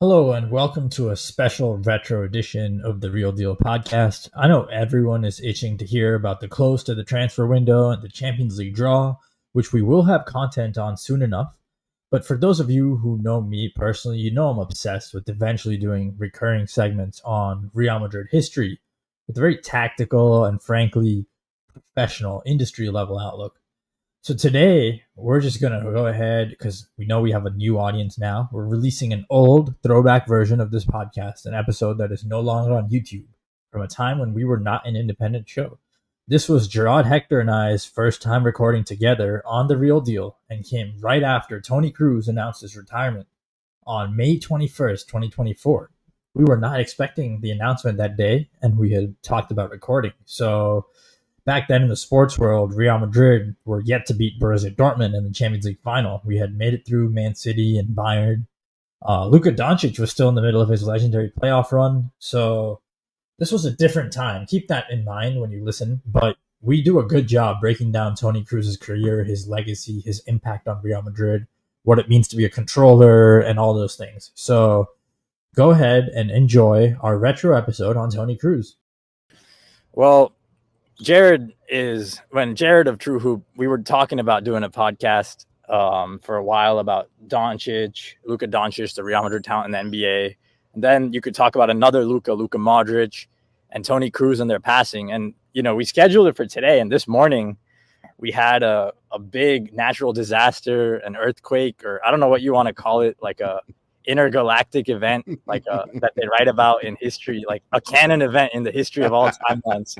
Hello and welcome to a special retro edition of the Real Deal podcast. I know everyone is itching to hear about the close to the transfer window and the Champions League draw, which we will have content on soon enough. But for those of you who know me personally, you know I'm obsessed with eventually doing recurring segments on Real Madrid history with a very tactical and frankly professional industry level outlook. So today, we're just going to go ahead because we know we have a new audience now. We're releasing an old throwback version of this podcast, an episode that is no longer on YouTube from a time when we were not an independent show. This was Jarod Hector and I's first time recording together on The Real Deal and came right after Toni Kroos announced his retirement on May 21st, 2024. We were not expecting the announcement that day, and we had talked about recording. So back then in the sports world, Real Madrid were yet to beat Borussia Dortmund in the Champions League final. We had made it through Man City and Bayern. Luka Doncic was still in the middle of his legendary playoff run. So this was a different time. Keep that in mind when you listen. But we do a good job breaking down Toni Kroos' career, his legacy, his impact on Real Madrid, what it means to be a controller, and all those things. So go ahead and enjoy our retro episode on Toni Kroos. Well, when Jarod of True Hoop, we were talking about doing a podcast for a while about Doncic, Luka Doncic, the Real Madrid talent in the NBA. And then you could talk about another Luka Modric, and Toni Kroos and their passing. And, we scheduled it for today. And this morning we had a big natural disaster, an earthquake, or I don't know what you want to call it, like a intergalactic event, like that they write about in history, like a canon event in the history of all timelines.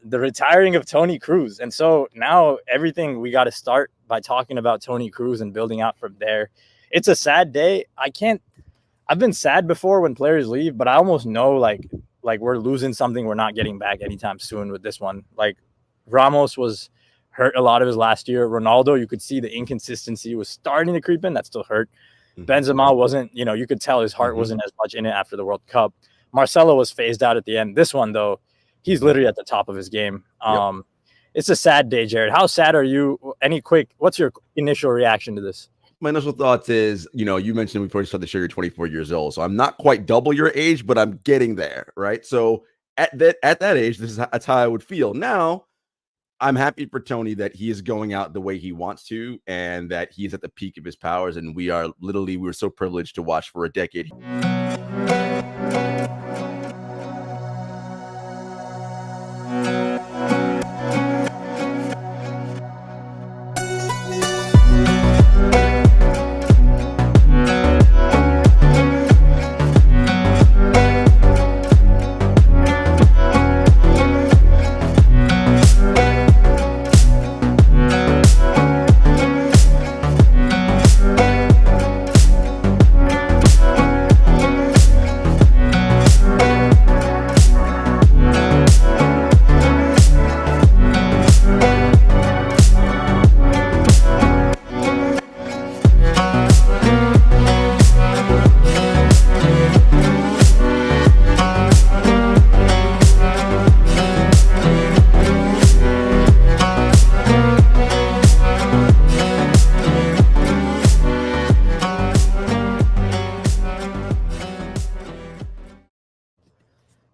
The retiring of Toni Kroos. And so now everything, we got to start by talking about Toni Kroos and building out from there. It's a sad day. I've been sad before when players leave, but I almost know like we're losing something we're not getting back anytime soon with this one. Like Ramos was hurt a lot of his last year. Ronaldo, you could see the inconsistency was starting to creep in. That still hurt. Benzema wasn't, you could tell his heart wasn't as much in it after the World Cup. Marcelo was phased out at the end. This one, though, he's literally at the top of his game. It's a sad day, Jarod. How sad are you? What's your initial reaction to this? My initial thoughts is, you mentioned before you started the show, you're 24 years old. So I'm not quite double your age, but I'm getting there, right? So at that age, that's how I would feel. Now, I'm happy for Toni that he is going out the way he wants to and that he's at the peak of his powers. And we were so privileged to watch for a decade.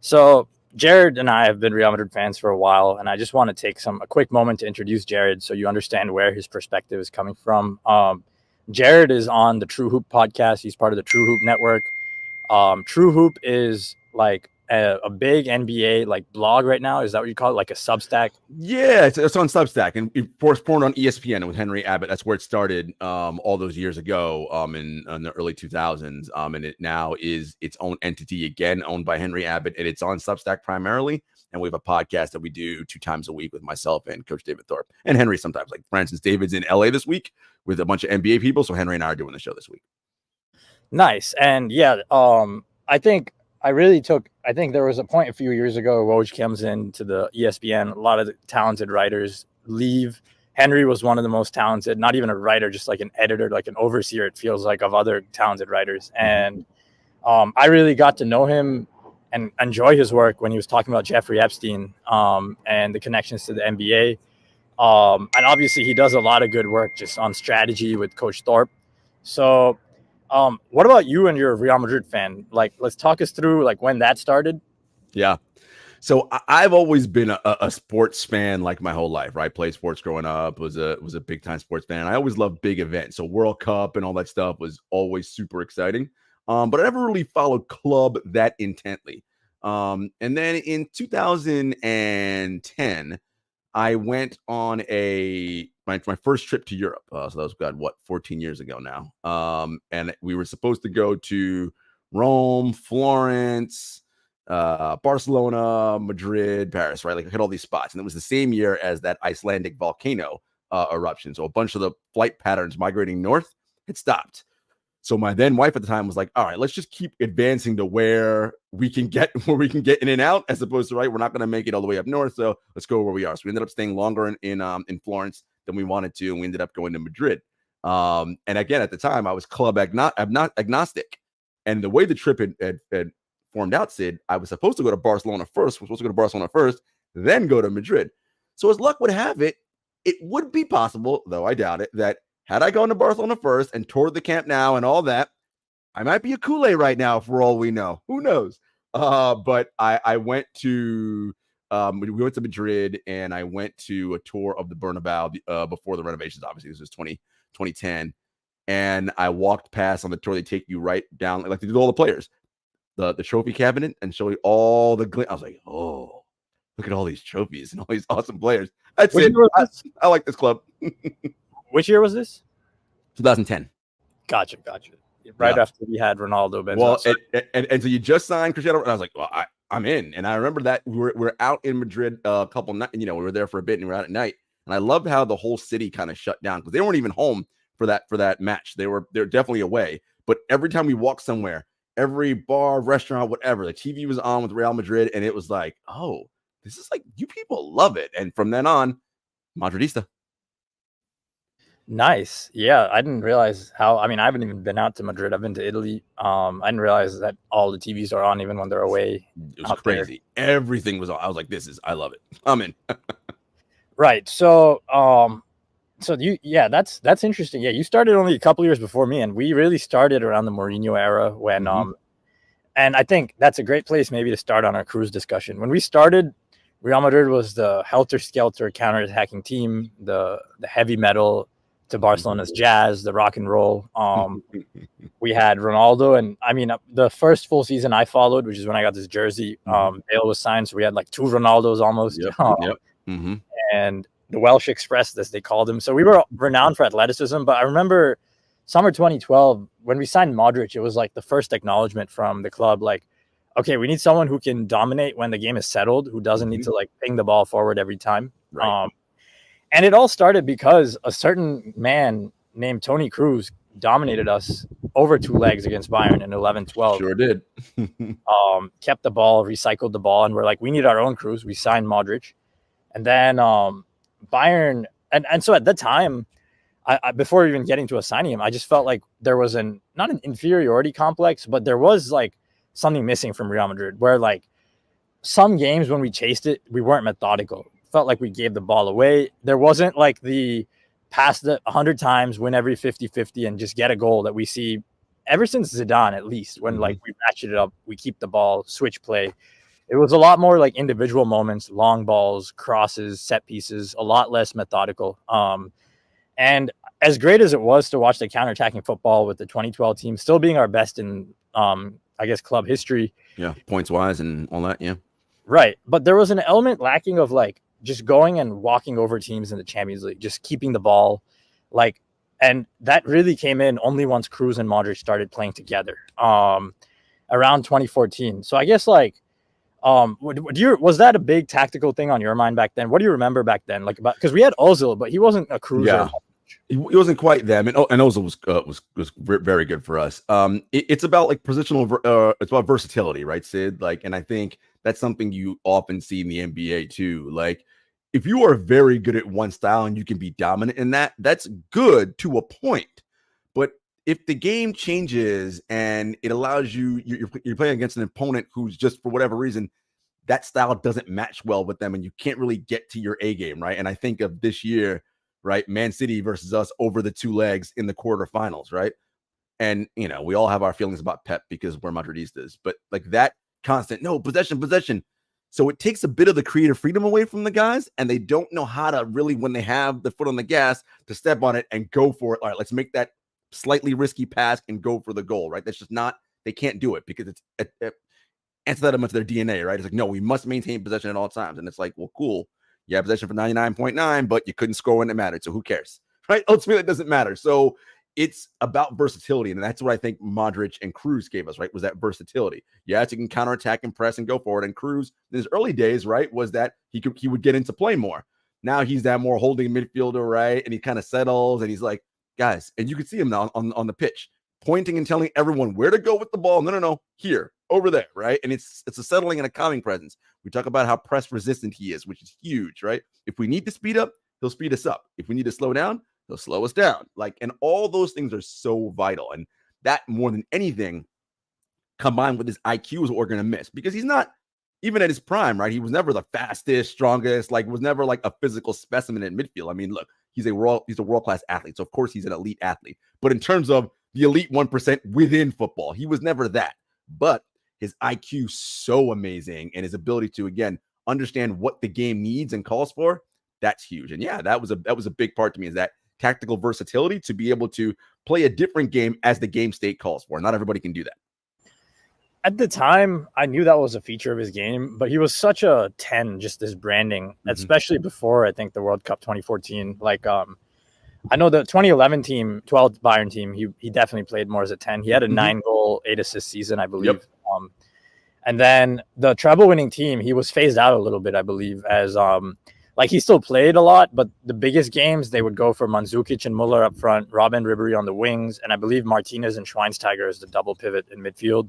So Jarod and I have been Real Madrid fans for a while, and I just want to take a quick moment to introduce Jarod so you understand where his perspective is coming from. Jarod is on the True Hoop podcast. He's part of the True Hoop network. True Hoop is like a big NBA like blog right now. Is that what you call it? Like a Substack? Yeah, it's on Substack, and it was born on ESPN with Henry Abbott. That's where it started all those years ago in the early 2000s. And it now is its own entity again, owned by Henry Abbott, and it's on Substack primarily. And we have a podcast that we do 2 times a week with myself and Coach David Thorpe and Henry sometimes. Like, for instance, David's in LA this week with a bunch of NBA people, so Henry and I are doing the show this week. Nice. And yeah, I think there was a point a few years ago Woj comes into the ESPN. A lot of the talented writers leave. Henry was one of the most talented, not even a writer, just like an editor, like an overseer, it feels like, of other talented writers. And I really got to know him and enjoy his work when he was talking about Jeffrey Epstein and the connections to the NBA. And obviously he does a lot of good work just on strategy with Coach Thorpe. So What about you and you're a Real Madrid fan? Like, let's talk us through like when that started. Yeah. So I've always been a sports fan like my whole life, right? Played sports growing up, was a big time sports fan. I always loved big events. So World Cup and all that stuff was always super exciting. But I never really followed club that intently. And then in 2010, I went on my first trip to Europe. So that was 14 years ago now. And we were supposed to go to Rome, Florence, Barcelona, Madrid, Paris, right? Like I hit all these spots. And it was the same year as that Icelandic volcano eruption. So a bunch of the flight patterns migrating north had stopped. So my then wife at the time was like, all right, let's just keep advancing to where we can get in and out, as opposed to, right, we're not going to make it all the way up north. So let's go where we are. So we ended up staying longer in Florence than we wanted to. And we ended up going to Madrid. And again, at the time I was club agnostic. And the way the trip had formed out, Sid, I was supposed to go to Barcelona first, then go to Madrid. So as luck would have it, it would be possible, though I doubt it, that had I gone to Barcelona first and toured the Camp Nou and all that, I might be a Kool-Aid right now for all we know. Who knows? But I went to we went to Madrid, and I went to a tour of the Bernabeu before the renovations. Obviously, this was 2010. And I walked past on the tour. They take you right down, like they do all the players, the trophy cabinet, and show you all the I was like, oh, look at all these trophies and all these awesome players. That's it. I like this club. Which year was this? 2010. Gotcha. Right after we had Ronaldo. Well, and so you just signed Cristiano, and I was like, well, I'm in. And I remember that we're out in Madrid a couple nights. We were there for a bit, and we were out at night. And I loved how the whole city kind of shut down because they weren't even home for that match. They're definitely away. But every time we walked somewhere, every bar, restaurant, whatever, the TV was on with Real Madrid, and it was like, oh, this is like, you people love it. And from then on, Madridista. Nice. Yeah, I didn't realize how. I mean, I haven't even been out to Madrid. I've been to Italy. I didn't realize that all the TVs are on even when they're away. It was crazy. There. Everything was on. I was like, I love it. I'm in. Right. So, that's interesting. Yeah, you started only a couple years before me, and we really started around the Mourinho era when, and I think that's a great place maybe to start on our Kroos discussion. When we started, Real Madrid was the helter-skelter counter-attacking team, the heavy metal to Barcelona's jazz, the rock and roll. We had Ronaldo, and I mean, the first full season I followed, which is when I got this jersey, Bale was signed, so we had like two Ronaldos almost. And the Welsh Express, as they called him. So we were renowned for athleticism. But I remember summer 2012, when we signed Modric, it was like the first acknowledgement from the club, like, okay, we need someone who can dominate when the game is settled, who doesn't need to like ping the ball forward every time. Right. And it all started because a certain man named Toni Kroos dominated us over two legs against Bayern in 11-12. Sure did. Kept the ball, recycled the ball, and we're like, we need our own Kroos. We signed Modric. And then Bayern, and so at that time, I before even getting to assigning him, I just felt like there was not an inferiority complex, but there was like something missing from Real Madrid, where like some games when we chased it, we weren't methodical. Felt like we gave the ball away. There wasn't like the pass the 100 times, win every 50-50 and just get a goal that we see ever since Zidane, at least, when like we ratchet it up, we keep the ball, switch play. It was a lot more like individual moments, long balls, crosses, set pieces, a lot less methodical. And as great as it was to watch the counterattacking football with the 2012 team still being our best in, I guess, club history. Yeah, points wise and all that. Yeah. Right. But there was an element lacking of like just going and walking over teams in the Champions League, just keeping the ball. Like, and that really came in only once Kroos and Modric started playing together around 2014. So I guess like, was that a big tactical thing on your mind back then? What do you remember back then? Like, about, because we had Özil, but he wasn't a Kroos. Yeah. He wasn't quite them, and Özil was very good for us. It's about like positional, it's about versatility, right, Sid? Like, and I think that's something you often see in the NBA too. Like, if you are very good at one style and you can be dominant in that, that's good to a point. But if the game changes and it allows you're playing against an opponent who's just for whatever reason that style doesn't match well with them, and you can't really get to your A game, right? And I think of this year. Right, Man City versus us over the two legs in the quarterfinals, right? And, you know, we all have our feelings about Pep because we're Madridistas, but like that constant, no, possession. So it takes a bit of the creative freedom away from the guys, and they don't know how to really, when they have the foot on the gas, to step on it and go for it. All right, let's make that slightly risky pass and go for the goal, right? That's just not, they can't do it because it's antithetical to their DNA, right? It's like, no, we must maintain possession at all times. And it's like, well, cool. You have possession for 99.9, but you couldn't score when it mattered. So who cares, right? Ultimately, it doesn't matter. So it's about versatility. And that's what I think Modric and Kroos gave us, right? Was that versatility. Yes, you can counterattack and press and go forward. And Kroos, in his early days, right, was that he would get into play more. Now he's that more holding midfielder, right? And he kind of settles and he's like, guys, and you can see him now on the pitch, pointing and telling everyone where to go with the ball. No, here, over there, right? And it's a settling and a calming presence. We talk about how press resistant he is, which is huge, right? If we need to speed up, he'll speed us up. If we need to slow down, he'll slow us down. Like, and all those things are so vital. And that, more than anything, combined with his IQ, is what we're going to miss, because he's not, even at his prime, right? He was never the fastest, strongest, like was never like a physical specimen in midfield. I mean, look, he's a world-class athlete. So of course he's an elite athlete, but in terms of the elite 1% within football, he was never that. But his IQ so amazing, and his ability to, again, understand what the game needs and calls for, that's huge. And yeah, that was a big part to me, is that tactical versatility to be able to play a different game as the game state calls for. Not everybody can do that. At the time, I knew that was a feature of his game, but he was such a 10, just his branding, especially before, I think, the World Cup 2014. Like, I know the 2011 team, 12th Bayern team, he definitely played more as a 10. He had a 9-goal, 8-assist season, I believe. Yep. And then the treble-winning team, he was phased out a little bit, I believe, as like he still played a lot, but the biggest games, they would go for Mandzukic and Muller up front, Robben Ribéry on the wings, and I believe Martinez and Schweinsteiger as the double pivot in midfield.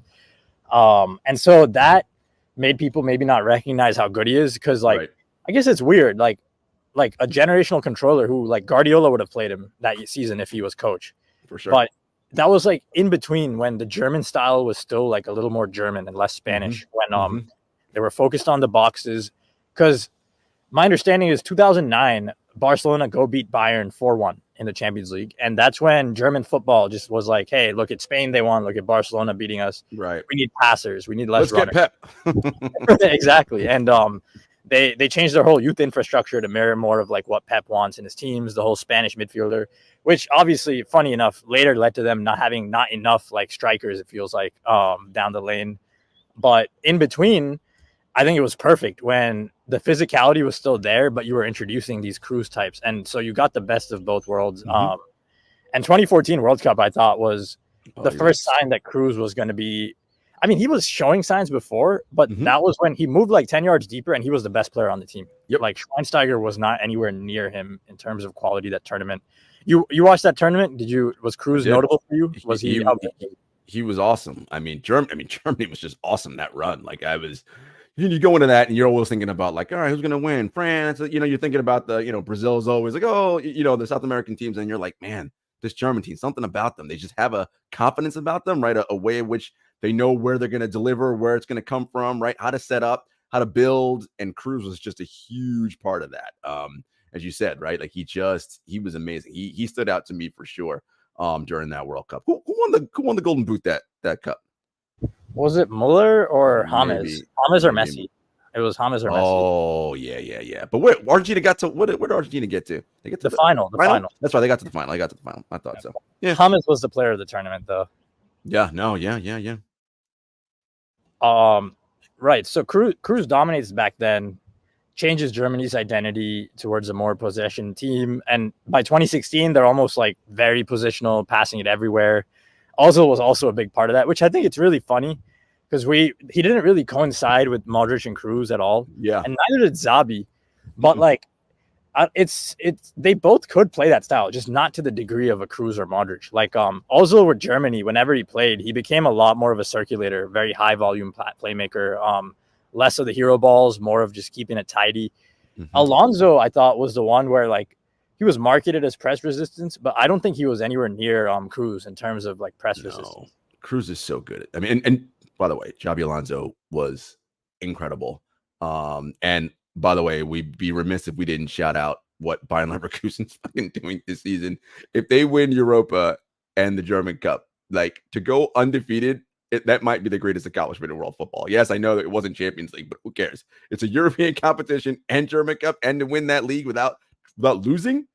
And so that made people maybe not recognize how good he is, because, like, right. I guess it's weird, like a generational controller who, like, Guardiola would have played him that season if he was coach. For sure. But that was like in between, when the German style was still like a little more German and less Spanish, when they were focused on the boxes. Because my understanding is 2009, Barcelona beat Bayern 4-1 in the Champions League. And that's when German football just was like, hey, look at Spain, they won. Look at Barcelona beating us. Right. We need passers. We need less runners. Let's get Pep. Exactly. And they changed their whole youth infrastructure to mirror more of like what Pep wants in his teams, the whole Spanish midfielder, which obviously, funny enough, later led to them not having enough like strikers, it feels like, down the lane. But in between, I think it was perfect when the physicality was still there, but you were introducing these Kroos types. And so you got the best of both worlds. And 2014 World Cup, I thought, was the first sign that Kroos was going to be, I mean, he was showing signs before, but that was when he moved like 10 yards deeper and he was the best player on the team. Yep. Like Schweinsteiger was not anywhere near him in terms of quality that tournament. You watched that tournament? Was Kroos notable for you? Was he was awesome. I mean, Germany was just awesome that run. Like, you go into that and you're always thinking about, like, all right, who's going to win? France, you're thinking about Brazil is always like, oh, the South American teams. And you're like, man, this German team, something about them. They just have a confidence about them, right? A way in which they know where they're going to deliver, where it's going to come from, right? How to set up, how to build. And Kroos was just a huge part of that. As you said, right? Like, he was amazing. He stood out to me for sure during that World Cup. Who won the Golden Boot that cup? Was it Muller or James? James or Messi? It was James or Messi. Oh, yeah. But where Argentina got to? Where did Argentina get to? They get to the final. The final. That's right. They got to the final. I thought so. Yeah. James was the player of the tournament, though. Yeah. No. Yeah. Right. So Kroos dominates back then, changes Germany's identity towards a more possession team, and by 2016, they're almost like very positional, passing it everywhere. Özil was also a big part of that, which I think it's really funny, because he didn't really coincide with Modric and Kroos at all. Yeah. And neither did Xabi. But like, they both could play that style, just not to the degree of a Kroos or Modric. Like Özil with Germany, whenever he played, he became a lot more of a circulator, very high volume playmaker, less of the hero balls, more of just keeping it tidy. Alonso, I thought, was the one where, like, he was marketed as press resistance, but I don't think he was anywhere near Kroos in terms of like press resistance. Kroos is so good. I mean, and by the way, Xabi Alonso was incredible. And by the way, we'd be remiss if we didn't shout out what Bayern Leverkusen's fucking doing this season. If they win Europa and the German Cup, Like, to go undefeated, that might be the greatest accomplishment in world football. Yes, I know that it wasn't Champions League, but who cares? It's a European competition and German Cup, and to win that league without losing,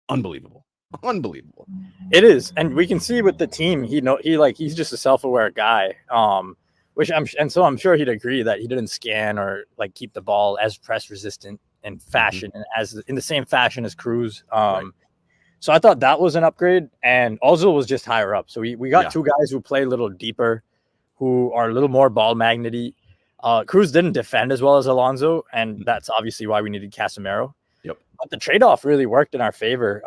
unbelievable. Unbelievable. It is, and we can see with the team, he's just a self-aware guy. I'm sure he'd agree that he didn't scan or like keep the ball as press resistant in fashion, as in the same fashion as Kroos. Right. So I thought that was an upgrade, and Özil was just higher up. So we got two guys who play a little deeper, who are a little more ball magnety. Kroos didn't defend as well as Alonso, and that's obviously why we needed Casemiro. Yep. But the trade-off really worked in our favor.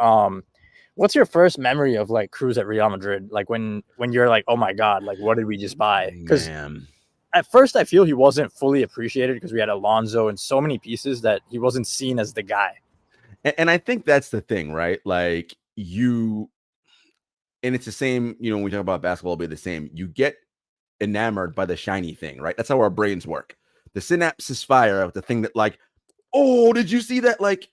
What's your first memory of like Kroos at Real Madrid? Like when you're like, oh my God, like what did we just buy? Because at first I feel he wasn't fully appreciated because we had Alonso and so many pieces that he wasn't seen as the guy. And I think that's the thing, right? Like and it's the same, when we talk about basketball, it'll be the same. You get enamored by the shiny thing, right? That's how our brains work. The synapses fire with the thing that like, oh, did you see that? Like,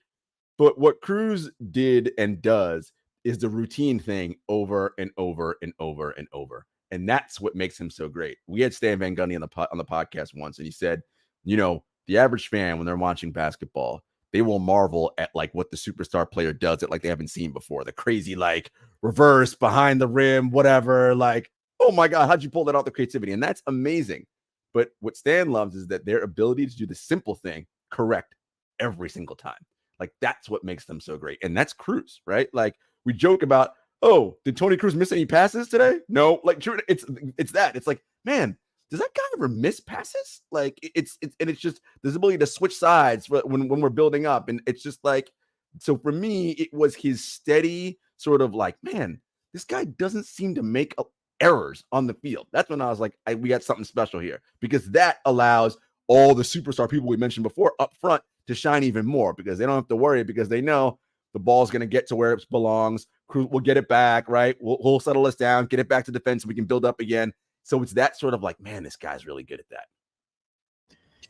but what Kroos did and does is the routine thing over and over and over and over. And that's what makes him so great. We had Stan Van Gundy on the podcast once, and he said, the average fan, when they're watching basketball, they will marvel at like what the superstar player does that like they haven't seen before. The crazy like reverse behind the rim, whatever. Like, oh my God, how'd you pull that out? The creativity, and that's amazing. But what Stan loves is that their ability to do the simple thing correct every single time. Like that's what makes them so great, and that's Kroos, right? Like we joke about, oh, did Toni Kroos miss any passes today? No, like true. It's that. It's like, man, does that guy ever miss passes? Like it's just this ability to switch sides when we're building up. And it's just like, so for me, it was his steady sort of like, man, this guy doesn't seem to make errors on the field. That's when I was like, we got something special here, because that allows all the superstar people we mentioned before up front to shine even more, because they don't have to worry, because they know the ball's going to get to where it belongs. We'll get it back, right? We'll settle us down, get it back to defense, so we can build up again. So it's that sort of like, man, this guy's really good at that.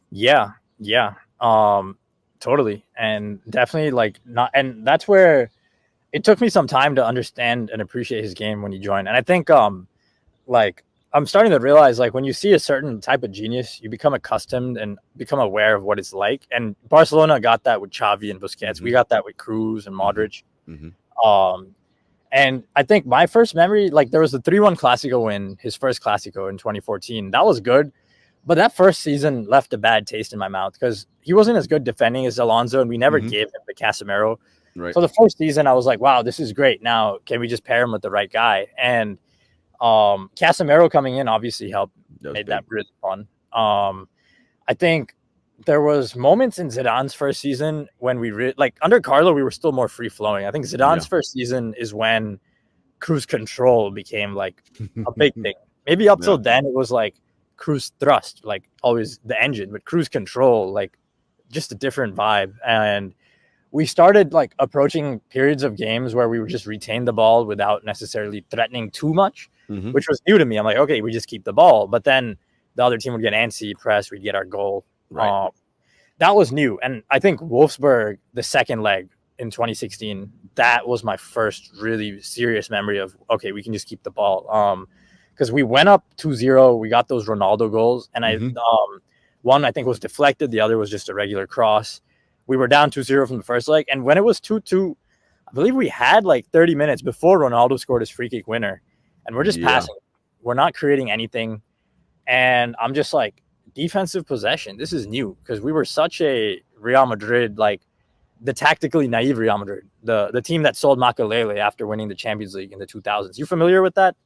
Yeah. Totally. And definitely like not, and that's where it took me some time to understand and appreciate his game when he joined. And I think, like I'm starting to realize, like when you see a certain type of genius, you become accustomed and become aware of what it's like. And Barcelona got that with Xavi and Busquets. Mm-hmm. We got that with Kroos and Modric. Mm-hmm. And I think my first memory, like there was the 3-1 Clásico win, his first Clásico in 2014. That was good. But that first season left a bad taste in my mouth because he wasn't as good defending as Alonso, and we never gave him the Casemiro. Right. So the first season, I was like, wow, this is great. Now, can we just pair him with the right guy? And Casemiro coming in obviously helped, made that really fun. I think there was moments in Zidane's first season when we like under Carlo, we were still more free flowing. I think Zidane's first season is when cruise control became like a big thing. Maybe up till then it was like cruise thrust, like always the engine, but cruise control, like just a different vibe. And we started like approaching periods of games where we would just retain the ball without necessarily threatening too much, which was new to me. I'm like, okay, we just keep the ball, but then the other team would get antsy, press, we'd get our goal. Right. That was new. And I think Wolfsburg, the second leg in 2016, that was my first really serious memory of, okay, we can just keep the ball. Because we went up 2-0, we got those Ronaldo goals, and one I think was deflected, the other was just a regular cross. We were down 2-0 from the first leg, and when it was 2-2, I believe we had like 30 minutes before Ronaldo scored his free kick winner, and we're just passing. We're not creating anything, and I'm just like, defensive possession, this is new, because we were such a Real Madrid, like the tactically naive Real Madrid, the team that sold Makelele after winning the Champions League in the 2000s. You familiar with that?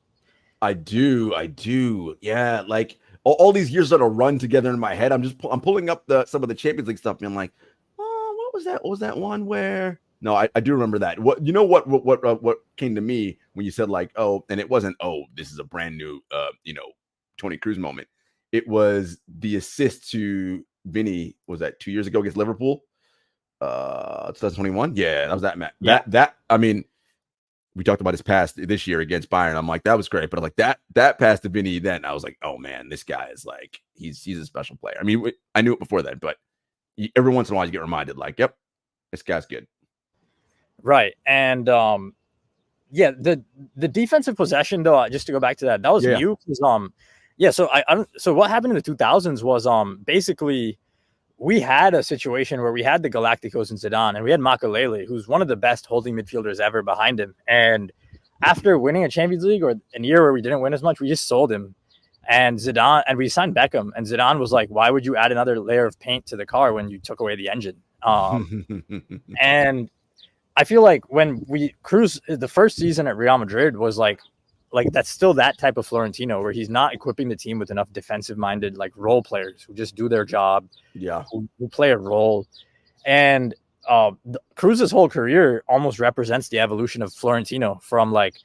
I do. Yeah, like all these years that are run together in my head. I'm pulling up some of the Champions League stuff, and I'm like, oh, what was that? What was that one where? No, I do remember that. What came to me when you said like, oh, and it wasn't, oh, this is a brand new Toni Kroos moment. It was the assist to Vinny. Was that 2 years ago against Liverpool? 2021. Yeah, that was that match. Yeah. That I mean, we talked about his pass this year against Bayern. I'm like, that was great. But I'm like, that pass to Vinny, then I was like, oh man, this guy is like, he's a special player. I mean, I knew it before then, but every once in a while you get reminded, like, yep, this guy's good. Right. And Yeah, the defensive possession though, just to go back to that was new. So what happened in the 2000s was basically we had a situation where we had the Galacticos and Zidane, and we had Makelele, who's one of the best holding midfielders ever behind him. And after winning a Champions League or a year where we didn't win as much, we just sold him. And we signed Beckham, and Zidane was like, why would you add another layer of paint to the car when you took away the engine? And I feel like when Kroos, the first season at Real Madrid was like that's still that type of Florentino, where he's not equipping the team with enough defensive-minded like role players who just do their job, who play a role. And Kroos's whole career almost represents the evolution of Florentino from like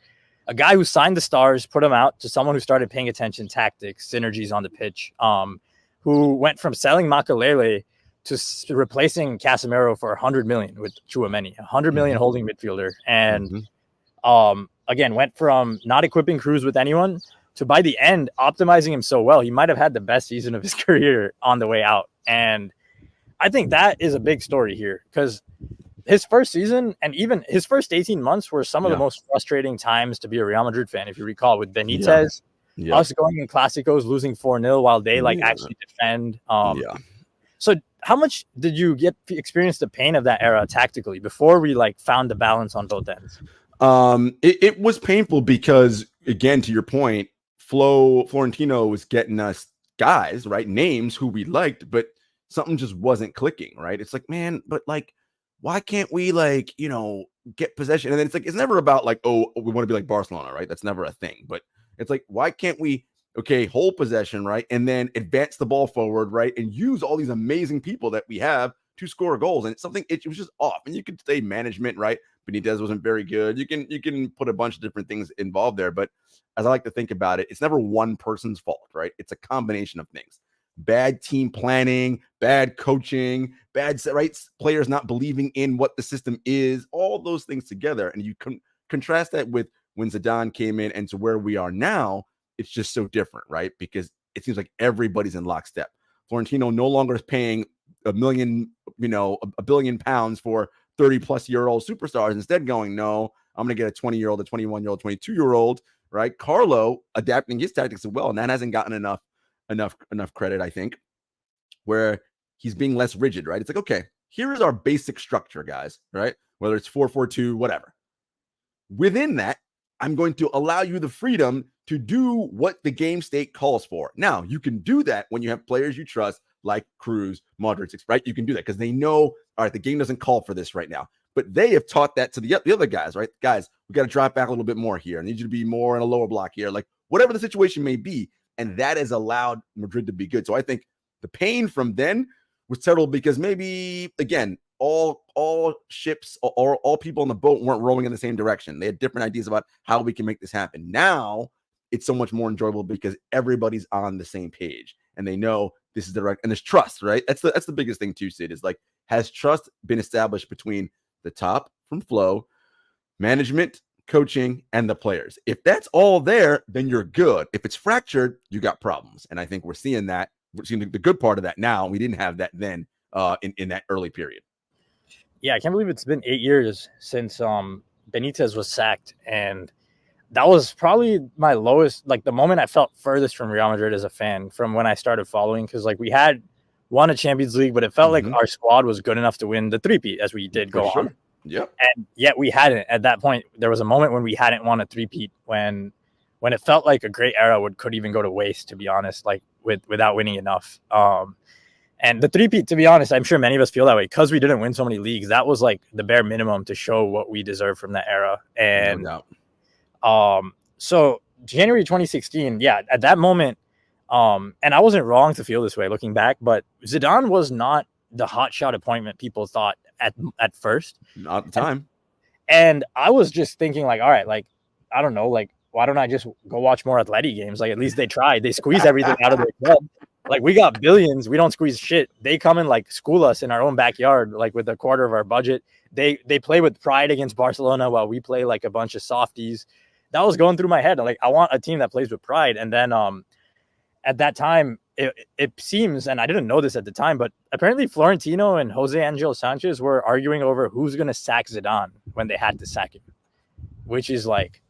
a guy who signed the stars, put them out, to someone who started paying attention, tactics, synergies on the pitch, who went from selling Makelele to replacing Casemiro for 100 million with Tchouameni, 100 million holding midfielder. And again, went from not equipping Kroos with anyone to by the end optimizing him so well, he might have had the best season of his career on the way out. And I think that is a big story here, because his first season and even his first 18 months were some of the most frustrating times to be a Real Madrid fan. If you recall, with Benitez, us going in Clásicos, losing 4-0 while they actually defend. So how much did you experience the pain of that era tactically before we found the balance on both ends? It was painful because, again, to your point, Florentino was getting us guys, right? Names who we liked, but something just wasn't clicking, right? It's like, man, but why can't we get possession? And then it's never about oh, we want to be like Barcelona, right? That's never a thing. But it's why can't we hold possession, right? And then advance the ball forward, right? And use all these amazing people that we have to score goals. And it was just off. And you could say management, right? Benitez wasn't very good. You can put a bunch of different things involved there. But as I like to think about it, it's never one person's fault, right? It's a combination of things. Bad team planning, bad coaching, bad players not believing in what the system is, all those things together. And you can contrast that with when Zidane came in and to where we are now, it's just so different, right? Because it seems like everybody's in lockstep. Florentino no longer is paying a billion pounds for 30-plus-year-old superstars. Instead going, no, I'm going to get a 20-year-old, a 21-year-old, 22-year-old, right? Carlo adapting his tactics as well. And that hasn't gotten enough credit, I think, where he's being less rigid, right? It's okay, here is our basic structure, guys, right? Whether it's 4-4-2, whatever. Within that, I'm going to allow you the freedom to do what the game state calls for. Now, you can do that when you have players you trust, like Kroos, Modric, right? You can do that because they know, all right, the game doesn't call for this right now. But they have taught that to the other guys, right? Guys, we got to drop back a little bit more here. I need you to be more in a lower block here, whatever the situation may be. And that has allowed Madrid to be good. So I think the pain from then was settled because maybe, again, all ships or all people on the boat weren't rowing in the same direction. They had different ideas about how we can make this happen. Now it's so much more enjoyable because everybody's on the same page and they know this is the right, and there's trust, right? That's the biggest thing too, Sid, is has trust been established between the top from Flo, management, coaching, and the players? If that's all there, then you're good. If it's fractured, you got problems. And I think we're seeing that. We're seeing the good part of that now. We didn't have that then in that early period. Yeah, I can't believe it's been 8 years since Benitez was sacked. And that was probably my lowest, the moment I felt furthest from Real Madrid as a fan from when I started following. Because we had won a Champions League, but it felt like our squad was good enough to win the three-peat as we did go on. Yep. And yet we hadn't. At that point, there was a moment when we hadn't won a three-peat when it felt like a great era could even go to waste, to be honest, without winning enough. And the three-peat, to be honest, I'm sure many of us feel that way because we didn't win so many leagues. That was the bare minimum to show what we deserve from that era. And so January 2016, at that moment, and I wasn't wrong to feel this way looking back, but Zidane was not the hotshot appointment people thought at first. Not at the time. And I was just thinking all right, I don't know, why don't I just go watch more Atleti games? At least they tried. They squeeze everything out of their club. We got billions. We don't squeeze shit. They come and school us in our own backyard, with a quarter of our budget. They play with pride against Barcelona while we play a bunch of softies. That was going through my head. I want a team that plays with pride. And then at that time, it seems, and I didn't know this at the time, but apparently Florentino and Jose Angel Sanchez were arguing over who's going to sack Zidane when they had to sack him. which is like,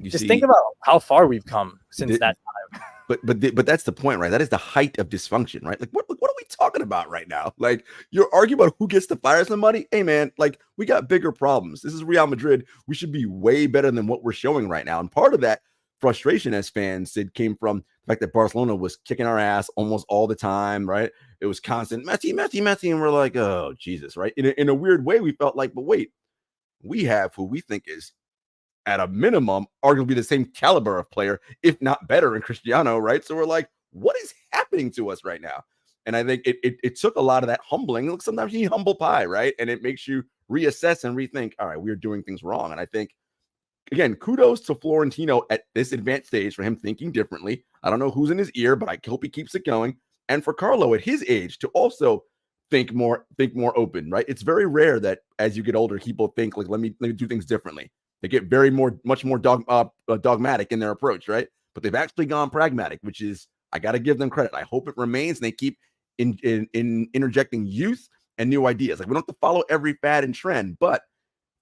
You think about how far we've come since that time. But that's the point, right? That is the height of dysfunction, right? Like, what are we talking about right now? Like, you're arguing about who gets to fire somebody. Hey, man, like, we got bigger problems. This is Real Madrid. We should be way better than what we're showing right now. And part of that frustration as fans came from the fact that Barcelona was kicking our ass almost all the time, right? It was constant Messi, and we're like, oh, Jesus, right? In a weird way, we felt like, but wait, we have who we think is at a minimum, arguably the same caliber of player, if not better, in Cristiano, right? So we're like, what is happening to us right now? And I think it took a lot of that humbling. Look, sometimes you need humble pie, right? And it makes you reassess and rethink, all right, we're doing things wrong. And I think, again, kudos to Florentino at this advanced stage for him thinking differently. I don't know who's in his ear, but I hope he keeps it going. And for Carlo at his age to also think more open, right? It's very rare that as you get older, people think like, let me do things differently. They get much more dogmatic in their approach, right? But they've actually gone pragmatic, which is, I got to give them credit. I hope it remains, and they keep in interjecting youth and new ideas. Like, we don't have to follow every fad and trend, but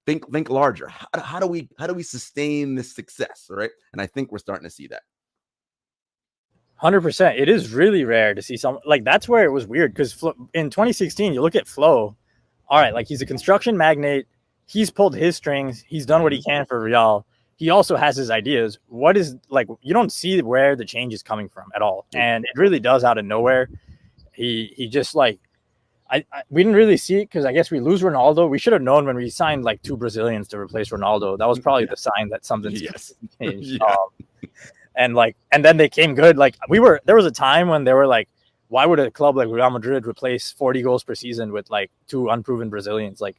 think larger. How do we sustain this success, right? And I think we're starting to see that. 100%. It is really rare to see something like that's where it was weird because in 2016, you look at Flo. All right, like he's a construction magnate. He's pulled his strings. He's done what he can for Real. He also has his ideas. What is like, you don't see where the change is coming from at all. And it really does out of nowhere. He just like, we didn't really see it because I guess we lose Ronaldo. We should have known when we signed like 2 Brazilians to replace Ronaldo. That was probably the sign that something's changed. And then they came good. Like there was a time when they were like, why would a club like Real Madrid replace 40 goals per season with like 2 unproven Brazilians? Like,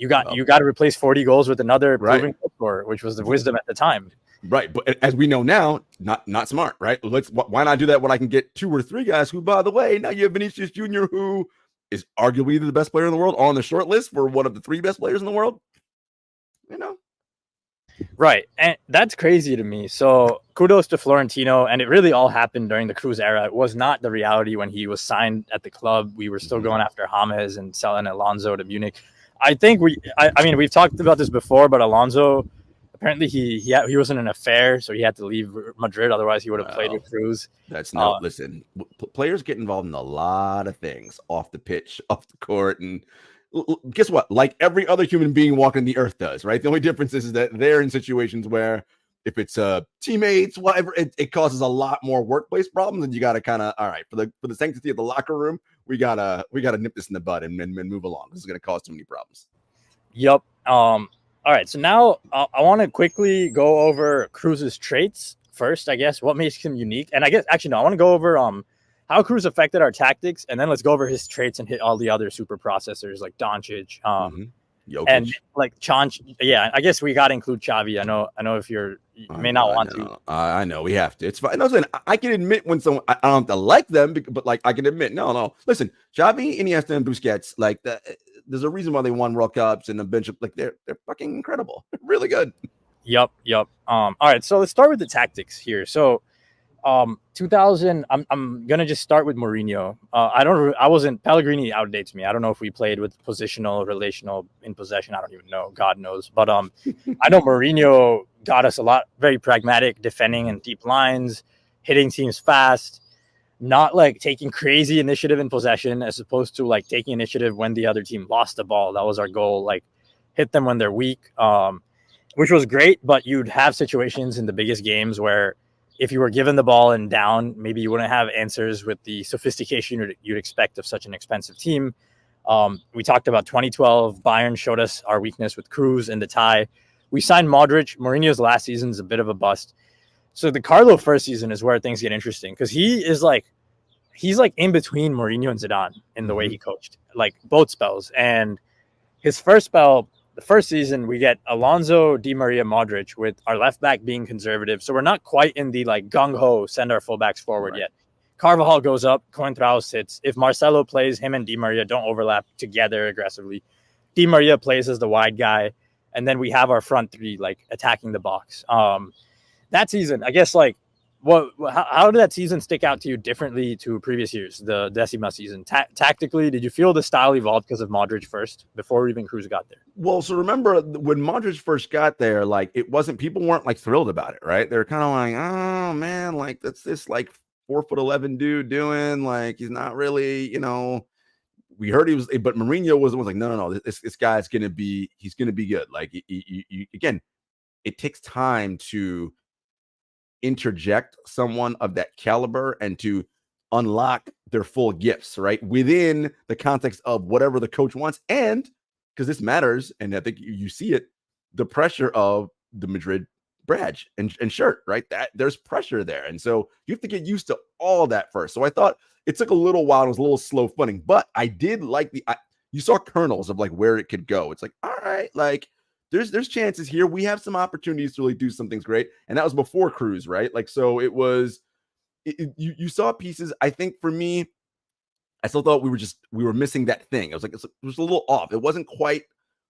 you got to replace 40 goals with another proven goal scorer, which was the wisdom at the time. Right, but as we know now, not smart, right? Why not do that when I can get 2 or 3 guys who, by the way, now you have Vinicius Jr., who is arguably the best player in the world on the short list for one of the 3 best players in the world. You know, right, and that's crazy to me. So kudos to Florentino, and it really all happened during the Kroos era. It was not the reality when he was signed at the club. We were still going after James and selling Alonso to Munich. I think I mean, we've talked about this before, but Alonso, apparently he was in an affair, so he had to leave Madrid. Otherwise, he would have played with Kroos. That's no, listen, players get involved in a lot of things off the pitch, off the court. And guess what? Like every other human being walking the earth does, right? The only difference is that they're in situations where if it's teammates, whatever, it causes a lot more workplace problems, and you got to kind of, all right, for the sanctity of the locker room, we gotta nip this in the bud and move along. This is gonna cause too many problems. Yep. All right. So now I want to quickly go over Kroos's traits first. I guess what makes him unique, and I guess actually no, I want to go over how Kroos affected our tactics, and then let's go over his traits and hit all the other super processors like Doncic. And like Chonch, yeah, I guess we got to include Xavi. I know if you may not want to. I know we have to. It's fine. No, listen, I can admit when someone I don't have to like them, but like I can admit, no. Listen, Xavi, Iniesta, and Busquets, like there's a reason why they won World Cups and a bunch of like they're fucking incredible, really good. Yep. All right, so let's start with the tactics here. So 2000, I'm gonna just start with Mourinho. Pellegrini outdates me. I don't know if we played with positional, relational in possession. I don't even know. God knows. But I know Mourinho got us a lot, very pragmatic, defending in deep lines, hitting teams fast, not like taking crazy initiative in possession, as opposed to like taking initiative when the other team lost the ball. That was our goal. Like hit them when they're weak, which was great. But you'd have situations in the biggest games where if you were given the ball and down, maybe you wouldn't have answers with the sophistication you'd expect of such an expensive team. We talked about 2012. Bayern showed us our weakness with Kroos in the tie. We signed Modric. Mourinho's last season is a bit of a bust. So the Carlo first season is where things get interesting because he's like in between Mourinho and Zidane in the way he coached, like both spells. And his first spell, the first season, we get Alonso, Di Maria, Modric, with our left back being conservative. So we're not quite in the like gung-ho send our fullbacks forward yet. Carvajal goes up, Coentrao sits. If Marcelo plays, him and Di Maria don't overlap together aggressively. Di Maria plays as the wide guy, and then we have our front 3 like attacking the box. That season, I guess like how did that season stick out to you differently to previous years, the Decima season? Tactically, did you feel the style evolved because of Modric first before even Kroos got there? Well, so remember when Modric first got there, like people weren't like thrilled about it, right? They're kind of like, oh man, like that's this like 4'11" dude doing, like he's not really, we heard he was, but Mourinho was like, no, this guy's gonna be, he's gonna be good. Like again, it takes time to interject someone of that caliber and to unlock their full gifts, right? Within the context of whatever the coach wants. And because this matters, and I think you see it, the pressure of the Madrid badge and shirt, right? That there's pressure there. And so you have to get used to all that first. So I thought it took a little while. It was a little slow footing, but I did like you saw kernels of like where it could go. It's like, all right, like there's chances here. We have some opportunities to really do some things great. And that was before Kroos, right? Like, so it was, you saw pieces. I think for me, I still thought we were missing that thing. I was like, it was a little off. It wasn't quite,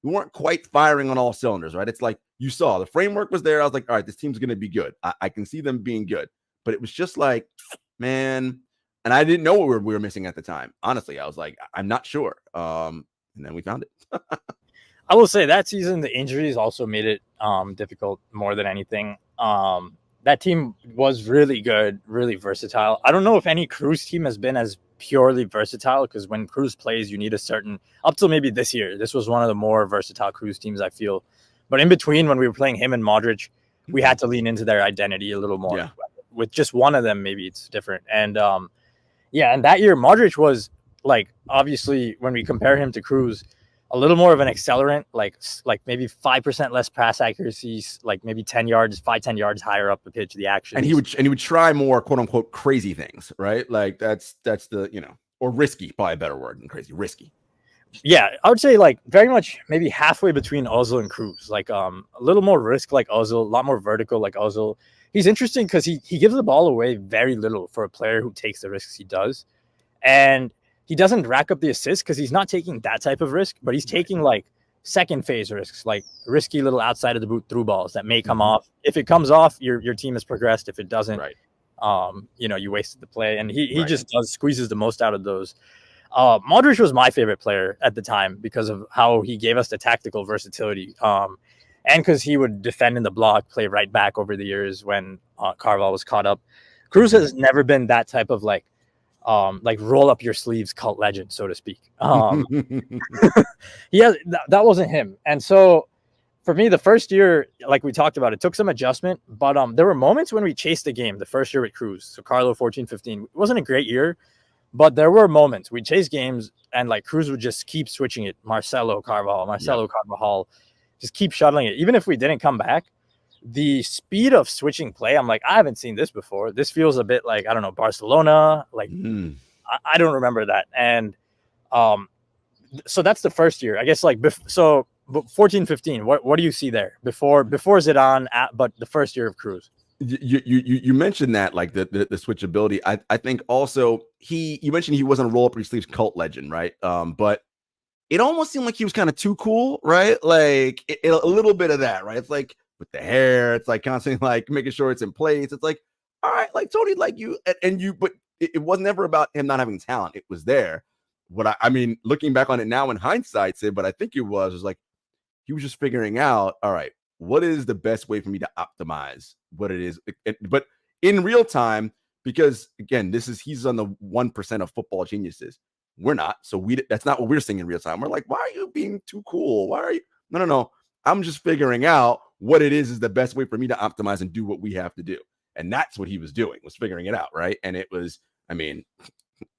we weren't quite firing on all cylinders, right? It's like you saw the framework was there. I was like, all right, this team's going to be good. I can see them being good, but it was just like, man, and I didn't know what we were missing at the time. Honestly, I was like, I'm not sure. And then we found it. I will say that season, the injuries also made it difficult more than anything. That team was really good, really versatile. I don't know if any Kroos team has been as purely versatile, because when Kroos plays, you need a certain, up till maybe this year, this was one of the more versatile Kroos teams, I feel. But in between, when we were playing him and Modric, we had to lean into their identity a little more. Yeah. With just one of them, maybe it's different. And and that year, Modric was like, obviously, when we compare him to Kroos, a little more of an accelerant, like maybe 5% less pass accuracy, like maybe 10 yards higher up the pitch, the action. And he would try more quote unquote crazy things, right? Like that's the, or risky, probably a better word than crazy, risky. Yeah, I would say like very much maybe halfway between Özil and Kroos, like a little more risk like Özil, a lot more vertical like Özil. He's interesting because he gives the ball away very little for a player who takes the risks he does. And he doesn't rack up the assists because he's not taking that type of risk, but he's taking like second phase risks, like risky little outside of the boot through balls that may come off. If it comes off, your team has progressed. If it doesn't, you wasted the play. And he just squeezes the most out of those. Modric was my favorite player at the time because of how he gave us the tactical versatility. And because he would defend in the block, play right back over the years when Carvalho was caught up. Kroos has never been that type of like roll up your sleeves cult legend, so to speak. That wasn't him. And so for me, the first year, like we talked about, it took some adjustment, but there were moments when we chased the game the first year with Kroos. So Carlo 14-15, it wasn't a great year, but there were moments we chased games and like Kroos would just keep switching it. Marcelo Carvajal, just keep shuttling it. Even if we didn't come back, the speed of switching play, I'm like, I haven't seen this before. This feels a bit like, I don't know, Barcelona. Like, I don't remember that. And so that's the first year, I guess. Like, so 14-15, what do you see there before Zidane, but the first year of Kroos? You mentioned that, like the switchability. I think also you mentioned he wasn't a roll up your sleeves cult legend, right? But it almost seemed like he was kind of too cool, right? Like a little bit of that, right? It's like with the hair, it's like constantly like making sure it's in place. It's like, all right, like Tony, like you and you, but it was never about him not having talent. It was there. What I mean, looking back on it now in hindsight, but I think it was like he was just figuring out, all right, what is the best way for me to optimize what it is, but in real time, because again, he's on the 1% of football geniuses. We're not, so that's not what we're seeing in real time. We're like, why are you being too cool? Why are you? No. I'm just figuring out what it is the best way for me to optimize and do what we have to do. And that's what he was doing, was figuring it out, right? And it was, I mean,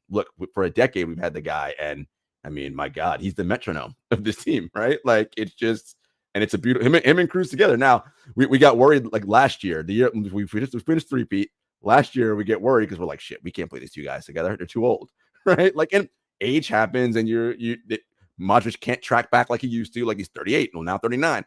look, for a decade, we've had the guy, and I mean, my God, he's the metronome of this team, right? Like, it's just, and it's a beautiful, him and Kroos together. Now, we got worried, like last year, the year we finished three-peat. Last year, we get worried because we're like, shit, we can't play these two guys together. They're too old, right? Like, and age happens, and Modric can't track back like he used to. Like, he's 38, well, now 39.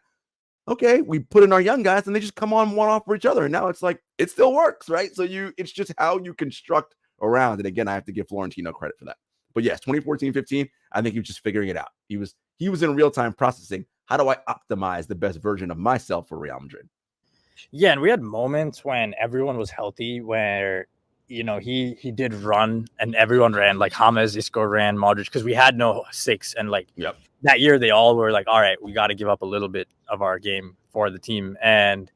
Okay, we put in our young guys, and they just come on one off for each other. And now it's like, it still works, right? So it's just how you construct around. And again, I have to give Florentino credit for that. But yes, 2014-15, I think he was just figuring it out. He was in real time processing. How do I optimize the best version of myself for Real Madrid? Yeah, and we had moments when everyone was healthy where, he did run and everyone ran, like James, Isco ran, Modric, because we had no six. And like that year, they all were like, all right, we got to give up a little bit of our game for the team. And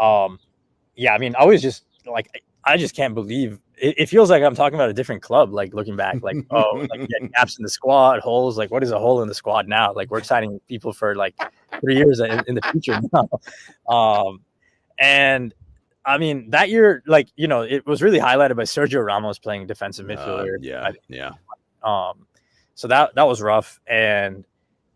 yeah, I mean, I was just like, I just can't believe it feels like I'm talking about a different club. Like looking back, like, oh, like gaps in the squad, holes. Like, what is a hole in the squad now? Like, we're signing people for like 3 years in the future now. And I mean, that year, like, it was really highlighted by Sergio Ramos playing defensive midfielder. So that was rough. And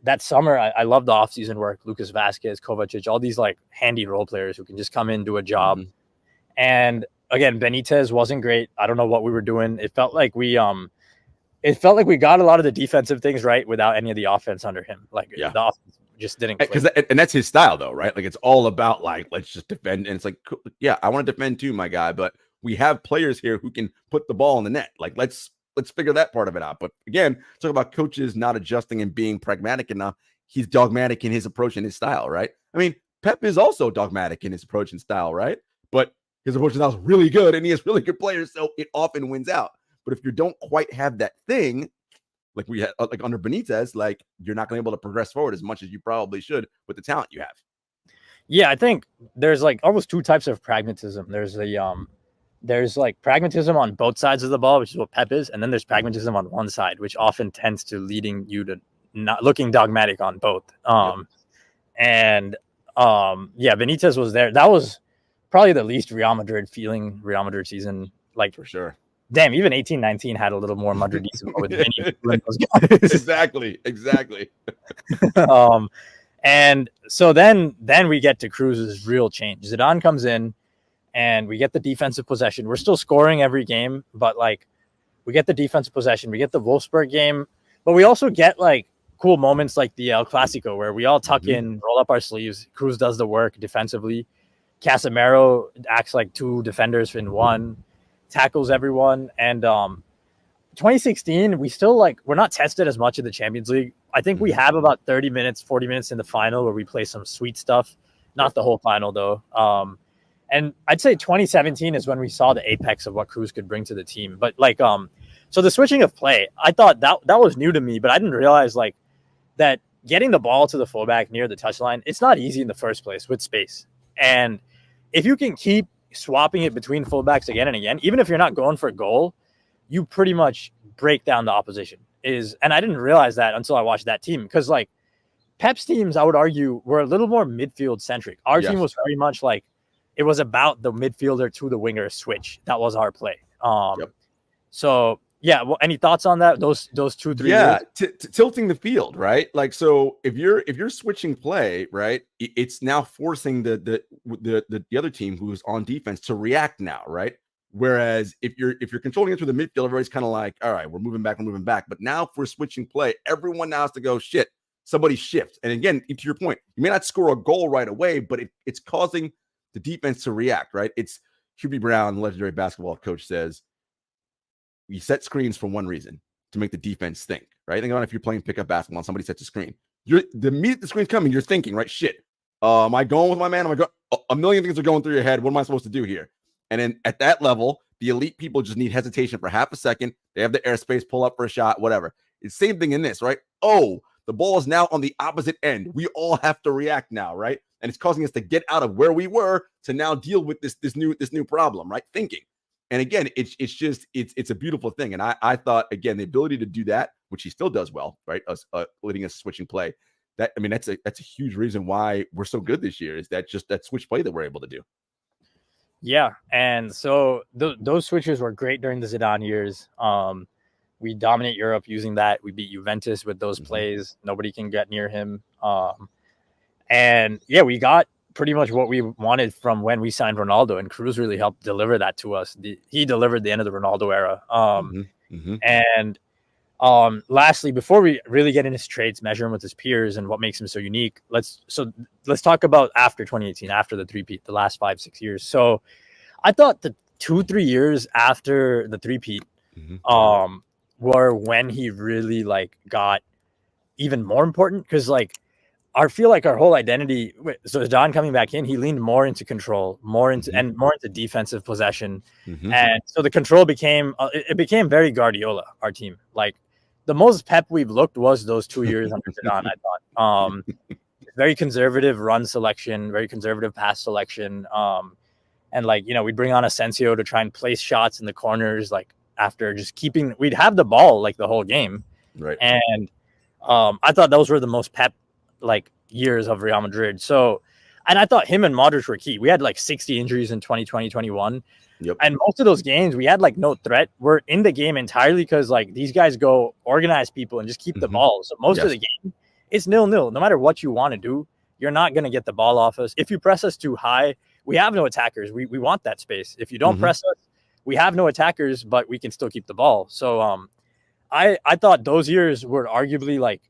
that summer, I loved the offseason work. Lucas Vazquez, Kovacic, all these like handy role players who can just come in, do a job. And again, Benitez wasn't great. I don't know what we were doing. It felt like we got a lot of the defensive things right without any of the offense under him. Like the offense just didn't click. And that's his style though, right? Like it's all about like, let's just defend. And it's like, yeah, I want to defend too, my guy, but we have players here who can put the ball in the net. Like let's figure that part of it out. But again, talk about coaches not adjusting and being pragmatic enough. He's dogmatic in his approach and his style, right? I mean, Pep is also dogmatic in his approach and style, right? But his approach and style is really good and he has really good players, so it often wins out. But if you don't quite have that thing, like we had, like under Benitez, like you're not going to be able to progress forward as much as you probably should with the talent you have. Yeah, I think there's like almost two types of pragmatism. There's like pragmatism on both sides of the ball, which is what Pep is, and then there's pragmatism on one side, which often tends to leading you to not looking dogmatic on both. And Benitez was there. That was probably the least Real Madrid season, like for sure. Damn, even 18-19 had a little more Madridism with Vinny. Those guys. Exactly. And so then we get to Kroos' real change. Zidane comes in, and we get the defensive possession. We're still scoring every game, but like we get the defensive possession. We get the Wolfsburg game, but we also get like cool moments like the El Clasico where we all tuck in, roll up our sleeves. Kroos does the work defensively. Casemiro acts like two defenders in one. Tackles everyone. And 2016, we're not tested as much in the Champions League. I think we have about 30 minutes, 40 minutes in the final where we play some sweet stuff. Not the whole final though. And I'd say 2017 is when we saw the apex of what Kroos could bring to the team. But like, so the switching of play, I thought that was new to me, but I didn't realize like that getting the ball to the fullback near the touchline, it's not easy in the first place with space. And if you can keep swapping it between fullbacks again and again, even if you're not going for a goal, you pretty much break down the opposition. And I didn't realize that until I watched that team, because like Pep's teams, I would argue, were a little more midfield centric. Our team was very much like it was about the midfielder to the winger switch. That was our play. So yeah, well, any thoughts on that? Those 2-3 years? Tilting the field, right? Like, so if you're switching play, right, it's now forcing the other team who's on defense to react now, right? Whereas if you're controlling it through the midfield, everybody's kind of like, all right, we're moving back. But now if we're switching play, everyone now has to go, shit, somebody shift. And again, to your point, you may not score a goal right away, but it's causing the defense to react, right? It's Hubie Brown, legendary basketball coach, says we set screens for one reason, to make the defense think, right? Think about if you're playing pickup basketball and somebody sets a screen. The minute the screen's coming, you're thinking, right? Shit, am I going with my man? Am I going? A million things are going through your head. What am I supposed to do here? And then at that level, the elite people just need hesitation for half a second. They have the airspace, pull up for a shot, whatever. It's the same thing in this, right? Oh, the ball is now on the opposite end. We all have to react now, right? And it's causing us to get out of where we were to now deal with this new problem, right? Thinking. And again, it's a beautiful thing. And I thought, again, the ability to do that, which he still does well, right? Us leading us switching play. That's a huge reason why we're so good this year, is that just that switch play that we're able to do. Yeah, and so those switches were great during the Zidane years. We dominate Europe using that. We beat Juventus with those plays. Nobody can get near him. And yeah, we got pretty much what we wanted from when we signed Ronaldo, and Kroos really helped deliver that to us. He delivered the end of the Ronaldo era. And lastly, before we really get into his traits, measure him with his peers and what makes him so unique, let's talk about after 2018, after the three-peat, the last 5-6 years. So I thought the 2-3 years after the three-peat were when he really like got even more important, because like I feel like our whole identity. So Zidane coming back in, he leaned more into control, more into defensive possession, and so the control became it became very Guardiola. Our team, like the most Pep we've looked was those 2 years under Zidane. I thought very conservative run selection, very conservative pass selection, and like we'd bring on Asensio to try and place shots in the corners, like after just we'd have the ball like the whole game, right? And I thought those were the most Pep like years of Real Madrid. So, and I thought him and Modric were key. We had like 60 injuries in 2020, 21. Yep. And most of those games we had like no threat. We're in the game entirely because like these guys go organize people and just keep the ball. So most of the game it's 0-0. No matter what you want to do, you're not going to get the ball off us. If you press us too high, we have no attackers. We want that space. If you don't press us, we have no attackers, but we can still keep the ball. So I thought those years were arguably like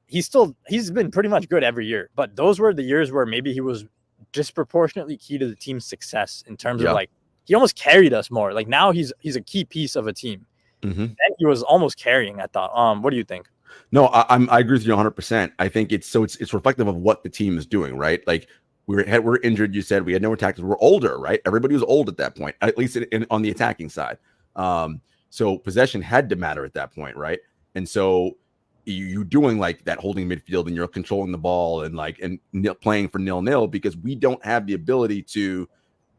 he's been pretty much good every year, but those were the years where maybe he was disproportionately key to the team's success in terms of like he almost carried us more. Like now he's a key piece of a team. And he was almost carrying, I thought. What do you think? No, I agree with you 100%. I think it's reflective of what the team is doing, right? Like we're injured. You said we had no attackers. We're older, right? Everybody was old at that point, at least on the attacking side. So possession had to matter at that point, right? And so you're doing like that holding midfield and you're controlling the ball and playing for 0-0 because we don't have the ability to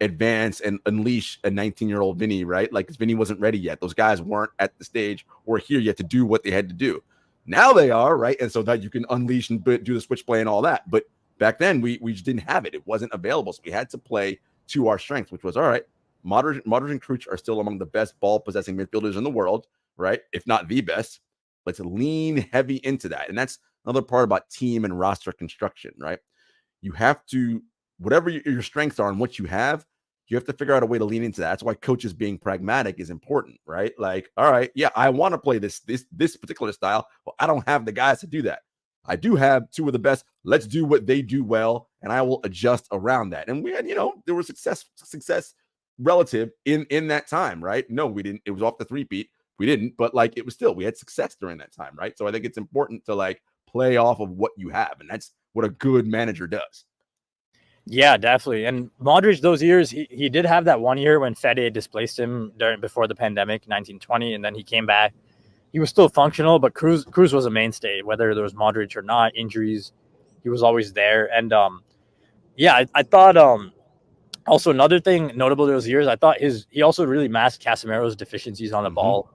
advance and unleash a 19-year-old Vinny, right? Like Vinny wasn't ready yet. Those guys weren't at the stage or here yet to do what they had to do. Now they are, right? And so that you can unleash and do the switch play and all that. But back then we just didn't have it. It wasn't available. So we had to play to our strengths, which was all right. Modric and Kroos are still among the best ball possessing midfielders in the world, right? If not the best. Let's lean heavy into that. And that's another part about team and roster construction, right? You have to, whatever your strengths are and what you have to figure out a way to lean into that. That's why coaches being pragmatic is important, right? Like, all right, yeah, I want to play this particular style. Well, I don't have the guys to do that. I do have two of the best. Let's do what they do well, and I will adjust around that. And we had, there was success relative in that time, right? No, we didn't. It was off the three-peat. We didn't, but like it was still, we had success during that time, right? So I think it's important to like play off of what you have, and that's what a good manager does. Yeah, definitely. And Modric, those years, he did have that 1 year when Fede displaced him before the pandemic, 1920, and then he came back. He was still functional, but Kroos was a mainstay, whether there was Modric or not, injuries, he was always there. And I thought also another thing notable those years, I thought he also really masked Casemiro's deficiencies on the ball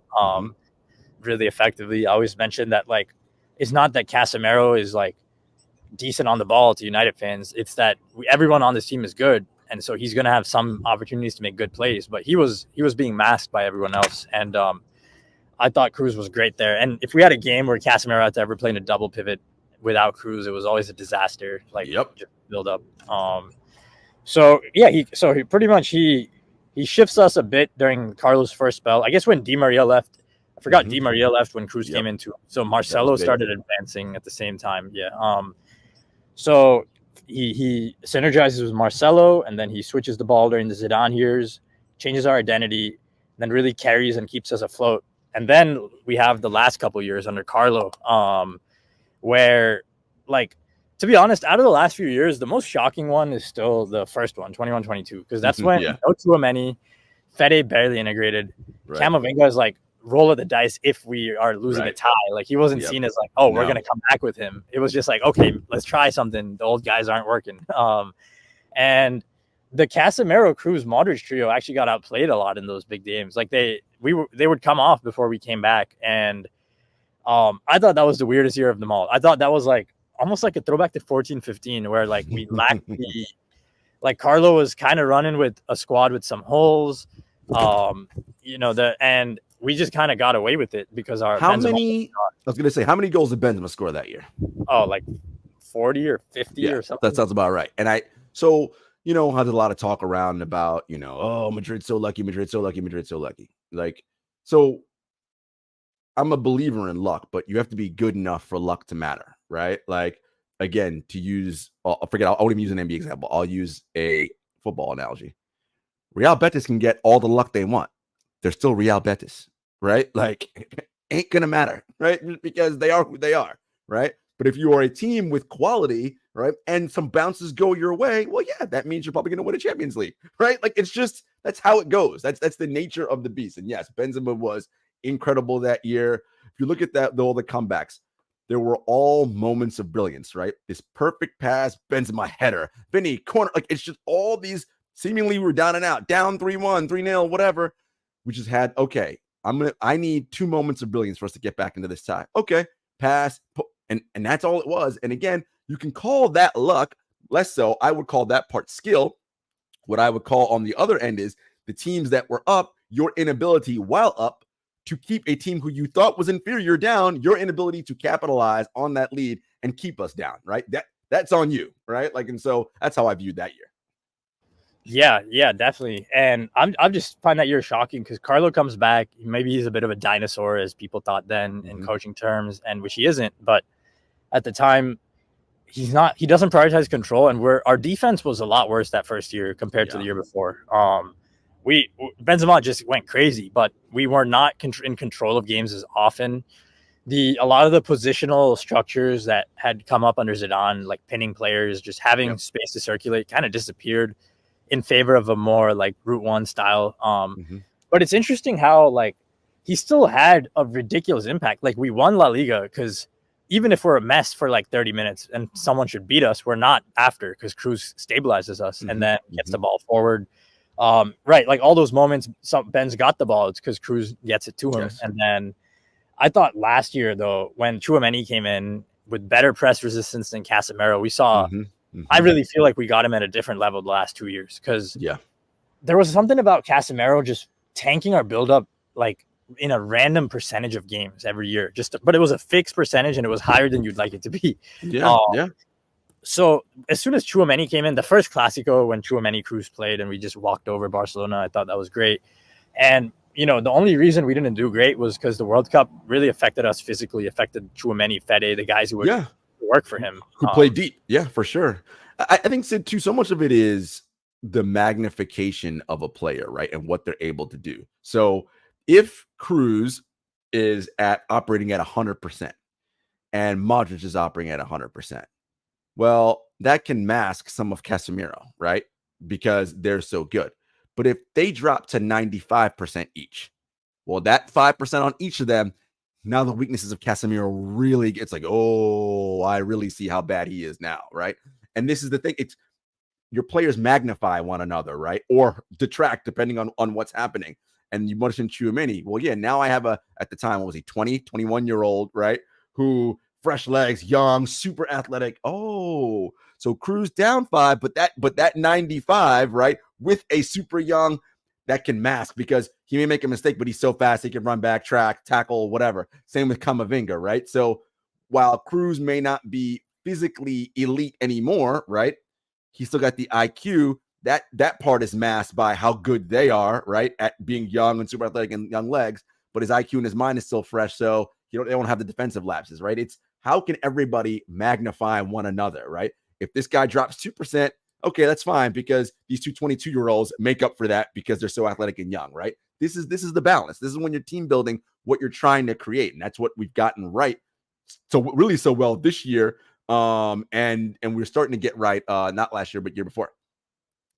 really effectively. I always mentioned that like it's not that Casemiro is like decent on the ball to United fans. It's that everyone on this team is good, and so he's going to have some opportunities to make good plays. But he was being masked by everyone else, and I thought Kroos was great there. And if we had a game where Casemiro had to ever play in a double pivot without Kroos, it was always a disaster. Like just build up. So he pretty much he shifts us a bit during Carlos' first spell. I guess when Di Maria left, I forgot Di Maria left when Kroos came into. So Marcelo started advancing at the same time. Yeah. So he synergizes with Marcelo, and then he switches the ball during the Zidane years, changes our identity, then really carries and keeps us afloat. And then we have the last couple years under Carlo, where like, to be honest, out of the last few years, the most shocking one is still the first one, 21-22, because that's when no Tchouaméni, Fede barely integrated. Right. Camavinga is like roll of the dice if we are losing a tie. Like he wasn't seen as like, we're going to come back with him. It was just like, okay, let's try something. The old guys aren't working. And the Casemiro, Kroos, Modric trio actually got outplayed a lot in those big games. Like they would come off before we came back. And I thought that was the weirdest year of them all. I thought that was like almost like a throwback to 14-15 where like we lacked the like Carlo was kind of running with a squad with some holes. And we just kind of got away with it because how many goals did Benzema score that year? Oh, like 40 or 50 or something. That sounds about right. And had a lot of talk around about, Madrid's so lucky. Like, so I'm a believer in luck, but you have to be good enough for luck to matter, right? Like, again, to use, I won't even use an NBA example. I'll use a football analogy. Real Betis can get all the luck they want. They're still Real Betis, right? Like, ain't gonna matter, right? Because they are who they are, right? But if you are a team with quality, right, and some bounces go your way, well, yeah, that means you're probably going to win a Champions League, right? Like, it's just, that's how it goes. That's the nature of the beast. And yes, Benzema was incredible that year. If you look at that, all the comebacks, there were all moments of brilliance, right? This perfect pass, Benzema header, Vinny corner, like, it's just all these, seemingly we were down and out, down 3-1, 3-0, whatever. We just had, okay, I need 2 moments of brilliance for us to get back into this tie. Okay, pass, and that's all it was. And again, you can call that luck. Less so, I would call that part skill. What I would call on the other end is the teams that were up, your inability while up to keep a team who you thought was inferior down, your inability to capitalize on that lead and keep us down, right? That's on you, right? Like, and so that's how I viewed that year. Yeah, definitely. And I just find that year shocking because Carlo comes back. Maybe he's a bit of a dinosaur, as people thought then in coaching terms, and which he isn't. But at the time, he's not. He doesn't prioritize control, and our defense was a lot worse that first year compared to the year before. Benzema just went crazy, but we were not in control of games as often. A lot of the positional structures that had come up under Zidane, like pinning players, just having space to circulate, kind of disappeared in favor of a more like Route 1 style. But it's interesting how like he still had a ridiculous impact. Like we won La Liga because even if we're a mess for like 30 minutes and someone should beat us, we're not after because Kroos stabilizes us and then gets the ball forward. Right, like all those moments, Ben's got the ball, it's because Kroos gets it to him. Yes. And then I thought last year, though, when Tchouaméni came in with better press resistance than Casemiro, we saw I really feel like we got him at a different level the last 2 years because there was something about Casemiro just tanking our buildup like in a random percentage of games every year. But it was a fixed percentage and it was higher than you'd like it to be. So as soon as Tchouaméni came in, the first Clásico when Tchouaméni Kroos played and we just walked over Barcelona, I thought that was great. And you know, the only reason we didn't do great was because the World Cup really affected us physically, affected Tchouaméni, Fede, the guys who would work for him. Who play deep. Yeah, for sure. I think, Sid, too, so much of it is the magnification of a player, right? And what they're able to do. So if Kroos is operating at 100% and Modric is operating at 100%, well, that can mask some of Casemiro, right? Because they're so good. But if they drop to 95% each, well, that 5% on each of them, now the weaknesses of Casemiro really gets like, oh, I really see how bad he is now, right? And this is the thing. It's your players magnify one another, right? Or detract depending on what's happening. And you mentioned Tchouaméni. Well, yeah, now I have at the time, what was he, 20, 21-year-old, right? Who fresh legs, young, super athletic. Oh, so Kroos down 5, but that 95, right? With a super young, that can mask because he may make a mistake, but he's so fast he can run back, track, tackle, whatever. Same with Camavinga, right? So while Kroos may not be physically elite anymore, right? He's still got the IQ. That part is masked by how good they are, right? At being young and super athletic and young legs, but his IQ and his mind is still fresh. So they don't have the defensive lapses, right? It's how can everybody magnify one another, right? If this guy drops 2%, okay, that's fine because these two 22-year-olds make up for that because they're so athletic and young, right? This is the balance. This is when you're team building what you're trying to create, and that's what we've gotten right so really so well this year. And we're starting to get right, not last year, but year before.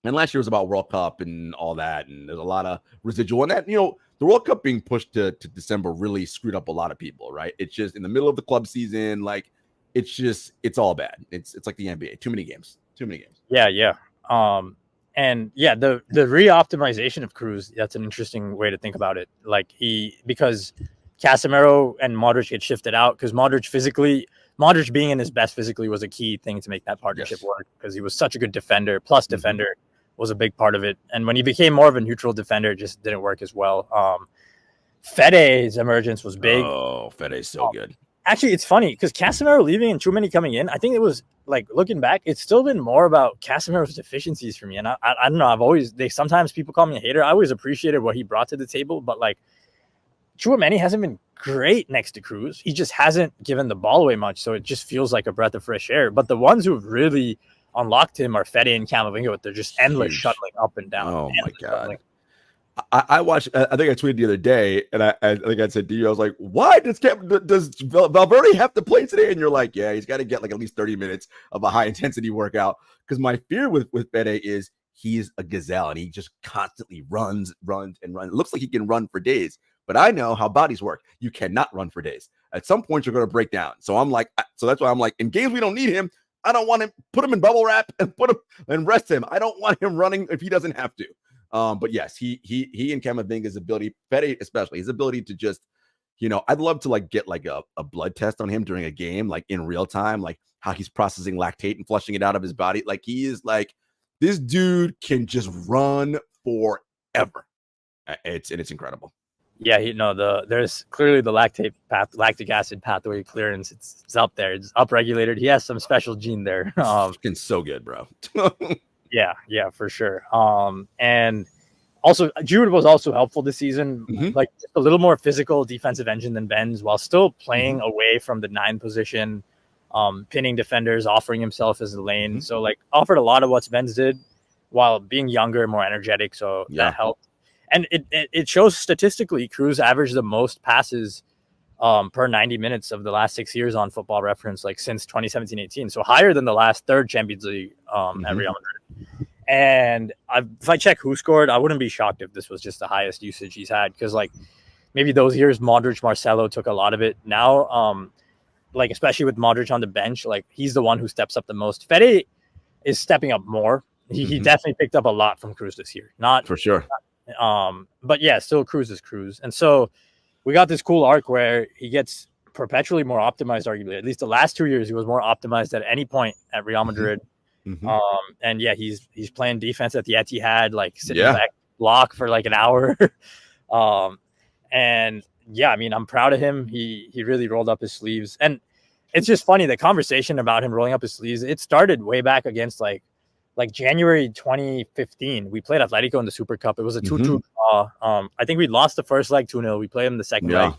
And last year was about World Cup and all that, and there's a lot of residual. And that, the World Cup being pushed to December really screwed up a lot of people, right? It's just in the middle of the club season, like it's all bad. It's like the NBA. Too many games. Yeah. And yeah, the re-optimization of Kroos, that's an interesting way to think about it. Like because Casemiro and Modric get shifted out because Modric being in his best physically was a key thing to make that partnership work because he was such a good defender. Plus defender was a big part of it. And when he became more of a neutral defender, it just didn't work as well. Fede's emergence was big. Oh, Fede's so good. Actually, it's funny because Casemiro leaving and Tchouaméni coming in, I think it was like looking back, it's still been more about Casemiro's deficiencies for me. And I don't know, sometimes people call me a hater. I always appreciated what he brought to the table, but like Tchouaméni hasn't been great next to Kroos. He just hasn't given the ball away much. So it just feels like a breath of fresh air. But the ones who have really unlocked him are Fede and Camavinga with their just endless shuttling up and down. Oh my God. I watched. I think I tweeted the other day, and I think I said to you, I was like, "Why does Valverde have to play today?" And you're like, "Yeah, he's got to get like at least 30 minutes of a high intensity workout." Because my fear with Pérez is he's a gazelle, and he just constantly runs. It looks like he can run for days, but I know how bodies work. You cannot run for days. At some point, you're going to break down. So that's why I'm like, in games we don't need him. I don't want him. Put him in bubble wrap and put him and rest him. I don't want him running if he doesn't have to. But yes, he and Camavinga's ability, Pérez especially, his ability to just, I'd love to like get like a blood test on him during a game, like in real time, like how he's processing lactate and flushing it out of his body. Like he is like, this dude can just run forever. It's incredible. Yeah, there's clearly the lactic acid pathway clearance. It's up there. It's upregulated. He has some special gene there. It's so good, bro. Yeah, for sure. And also Giroud was also helpful this season, like a little more physical defensive engine than Ben's, while still playing away from the 9 position, pinning defenders, offering himself as a lane. So like offered a lot of what Ben's did while being younger, more energetic. So that helped. And it shows statistically, Kroos averaged the most passes per 90 minutes of the last 6 years on Football Reference, like since 2017-18. So higher than the last third Champions League at Real Madrid. And if I check who scored, I wouldn't be shocked if this was just the highest usage he's had. Because like maybe those years, Modric, Marcelo took a lot of it. Now, like especially with Modric on the bench, like he's the one who steps up the most. Fede is stepping up more. He definitely picked up a lot from Kroos this year. Not for sure. But yeah, still Kroos is Kroos. And so we got this cool arc where he gets perpetually more optimized, arguably. At least the last 2 years, he was more optimized at any point at Real Madrid. And yeah, he's playing defense at the Etihad, like sitting back block for like an hour. And yeah, I mean, I'm proud of him. He really rolled up his sleeves. And it's just funny, the conversation about him rolling up his sleeves, it started way back against like January 2015. We played Atletico in the Super Cup. It was a 2-2 draw. I think we lost the first leg 2-0. We played him the second leg.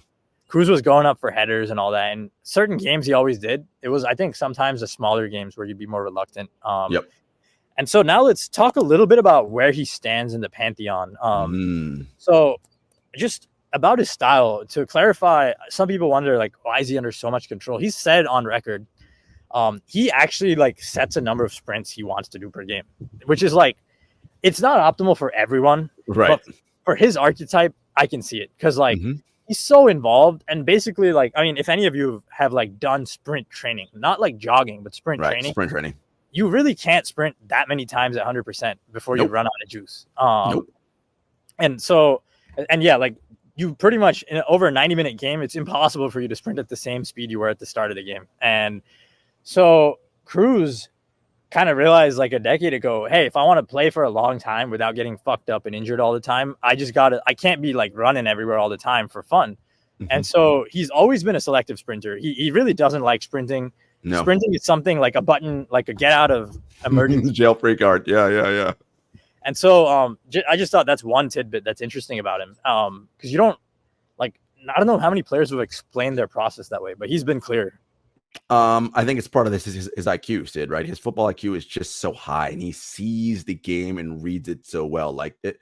Kroos was going up for headers and all that. And certain games he always did. It was, I think, sometimes the smaller games where you'd be more reluctant. And so now let's talk a little bit about where he stands in the pantheon. So just about his style, to clarify, some people wonder, like, why is he under so much control? He's said on record, he actually like sets a number of sprints he wants to do per game, which is like, it's not optimal for everyone, right? But for his archetype, I can see it because like he's so involved. And basically, like, I mean, if any of you have like done sprint training, not like jogging, but sprint training, you really can't sprint that many times at 100% before you run out of juice. And so, and yeah, like you pretty much over a 90-minute game, it's impossible for you to sprint at the same speed you were at the start of the game. And so Kroos kind of realized like a decade ago, hey, if I want to play for a long time without getting fucked up and injured all the time, I can't be like running everywhere all the time for fun. And so he's always been a selective sprinter. He really doesn't like sprinting. No. Sprinting is something like a button, like a get out of emergency jail-free card. Yeah. And so I just thought that's one tidbit that's interesting about him. Because you don't like, I don't know how many players have explained their process that way, but he's been clear. I think it's part of this is his IQ, Sid, right? His football IQ is just so high and he sees the game and reads it so well. Like it,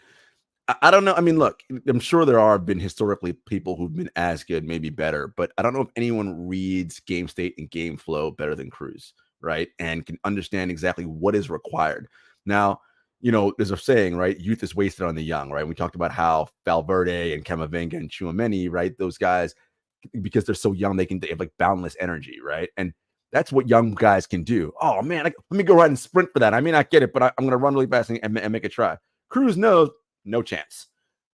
I don't know. I mean, look, I'm sure there have been historically people who've been as good, maybe better, but I don't know if anyone reads game state and game flow better than Kroos, right? And can understand exactly what is required. Now, there's a saying, right? Youth is wasted on the young, right? We talked about how Valverde and Camavinga and Tchouaméni, right? Those guys, because they're so young, they have like boundless energy, right? And that's what young guys can do. Oh man, let me go right and sprint for that. I may not get it, but I'm going to run really fast and make a try. Kroos knows no chance.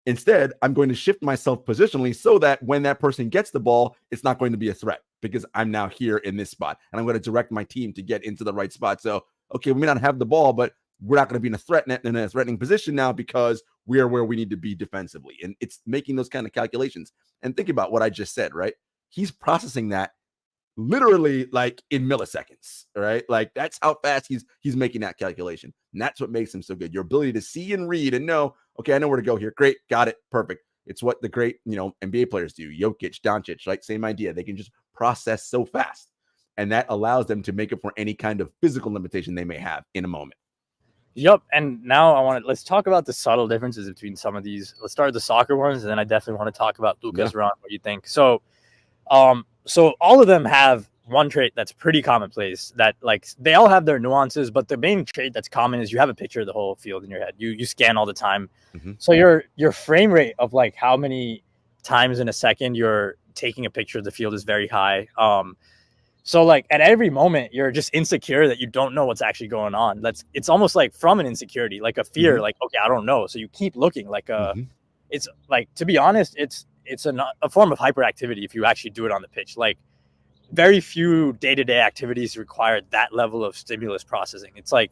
Instead, I'm going to shift myself positionally so that when that person gets the ball, it's not going to be a threat because I'm now here in this spot and I'm going to direct my team to get into the right spot. So, okay, we may not have the ball, but we're not going to be in a threatening position now because we are where we need to be defensively. And it's making those kind of calculations. And think about what I just said, right? He's processing that literally like in milliseconds, right? Like that's how fast he's making that calculation. And that's what makes him so good. Your ability to see and read and know, okay, I know where to go here. Great. Got it. Perfect. It's what the great, NBA players do. Jokic, Doncic, right? Same idea. They can just process so fast. And that allows them to make up for any kind of physical limitation they may have in a moment. Yep. And now let's talk about the subtle differences between some of these. Let's start with the soccer ones, and then I definitely want to talk about Lucas Run, what you think. So all of them have one trait that's pretty commonplace, that like they all have their nuances, but the main trait that's common is you have a picture of the whole field in your head. You scan all the time. So your frame rate of like how many times in a second you're taking a picture of the field is very high. So like at every moment you're just insecure that you don't know what's actually going on. It's almost like from an insecurity, like a fear, like, okay, I don't know. So you keep looking like it's like, to be honest, it's a form of hyperactivity if you actually do it on the pitch. Like very few day-to-day activities require that level of stimulus processing. It's like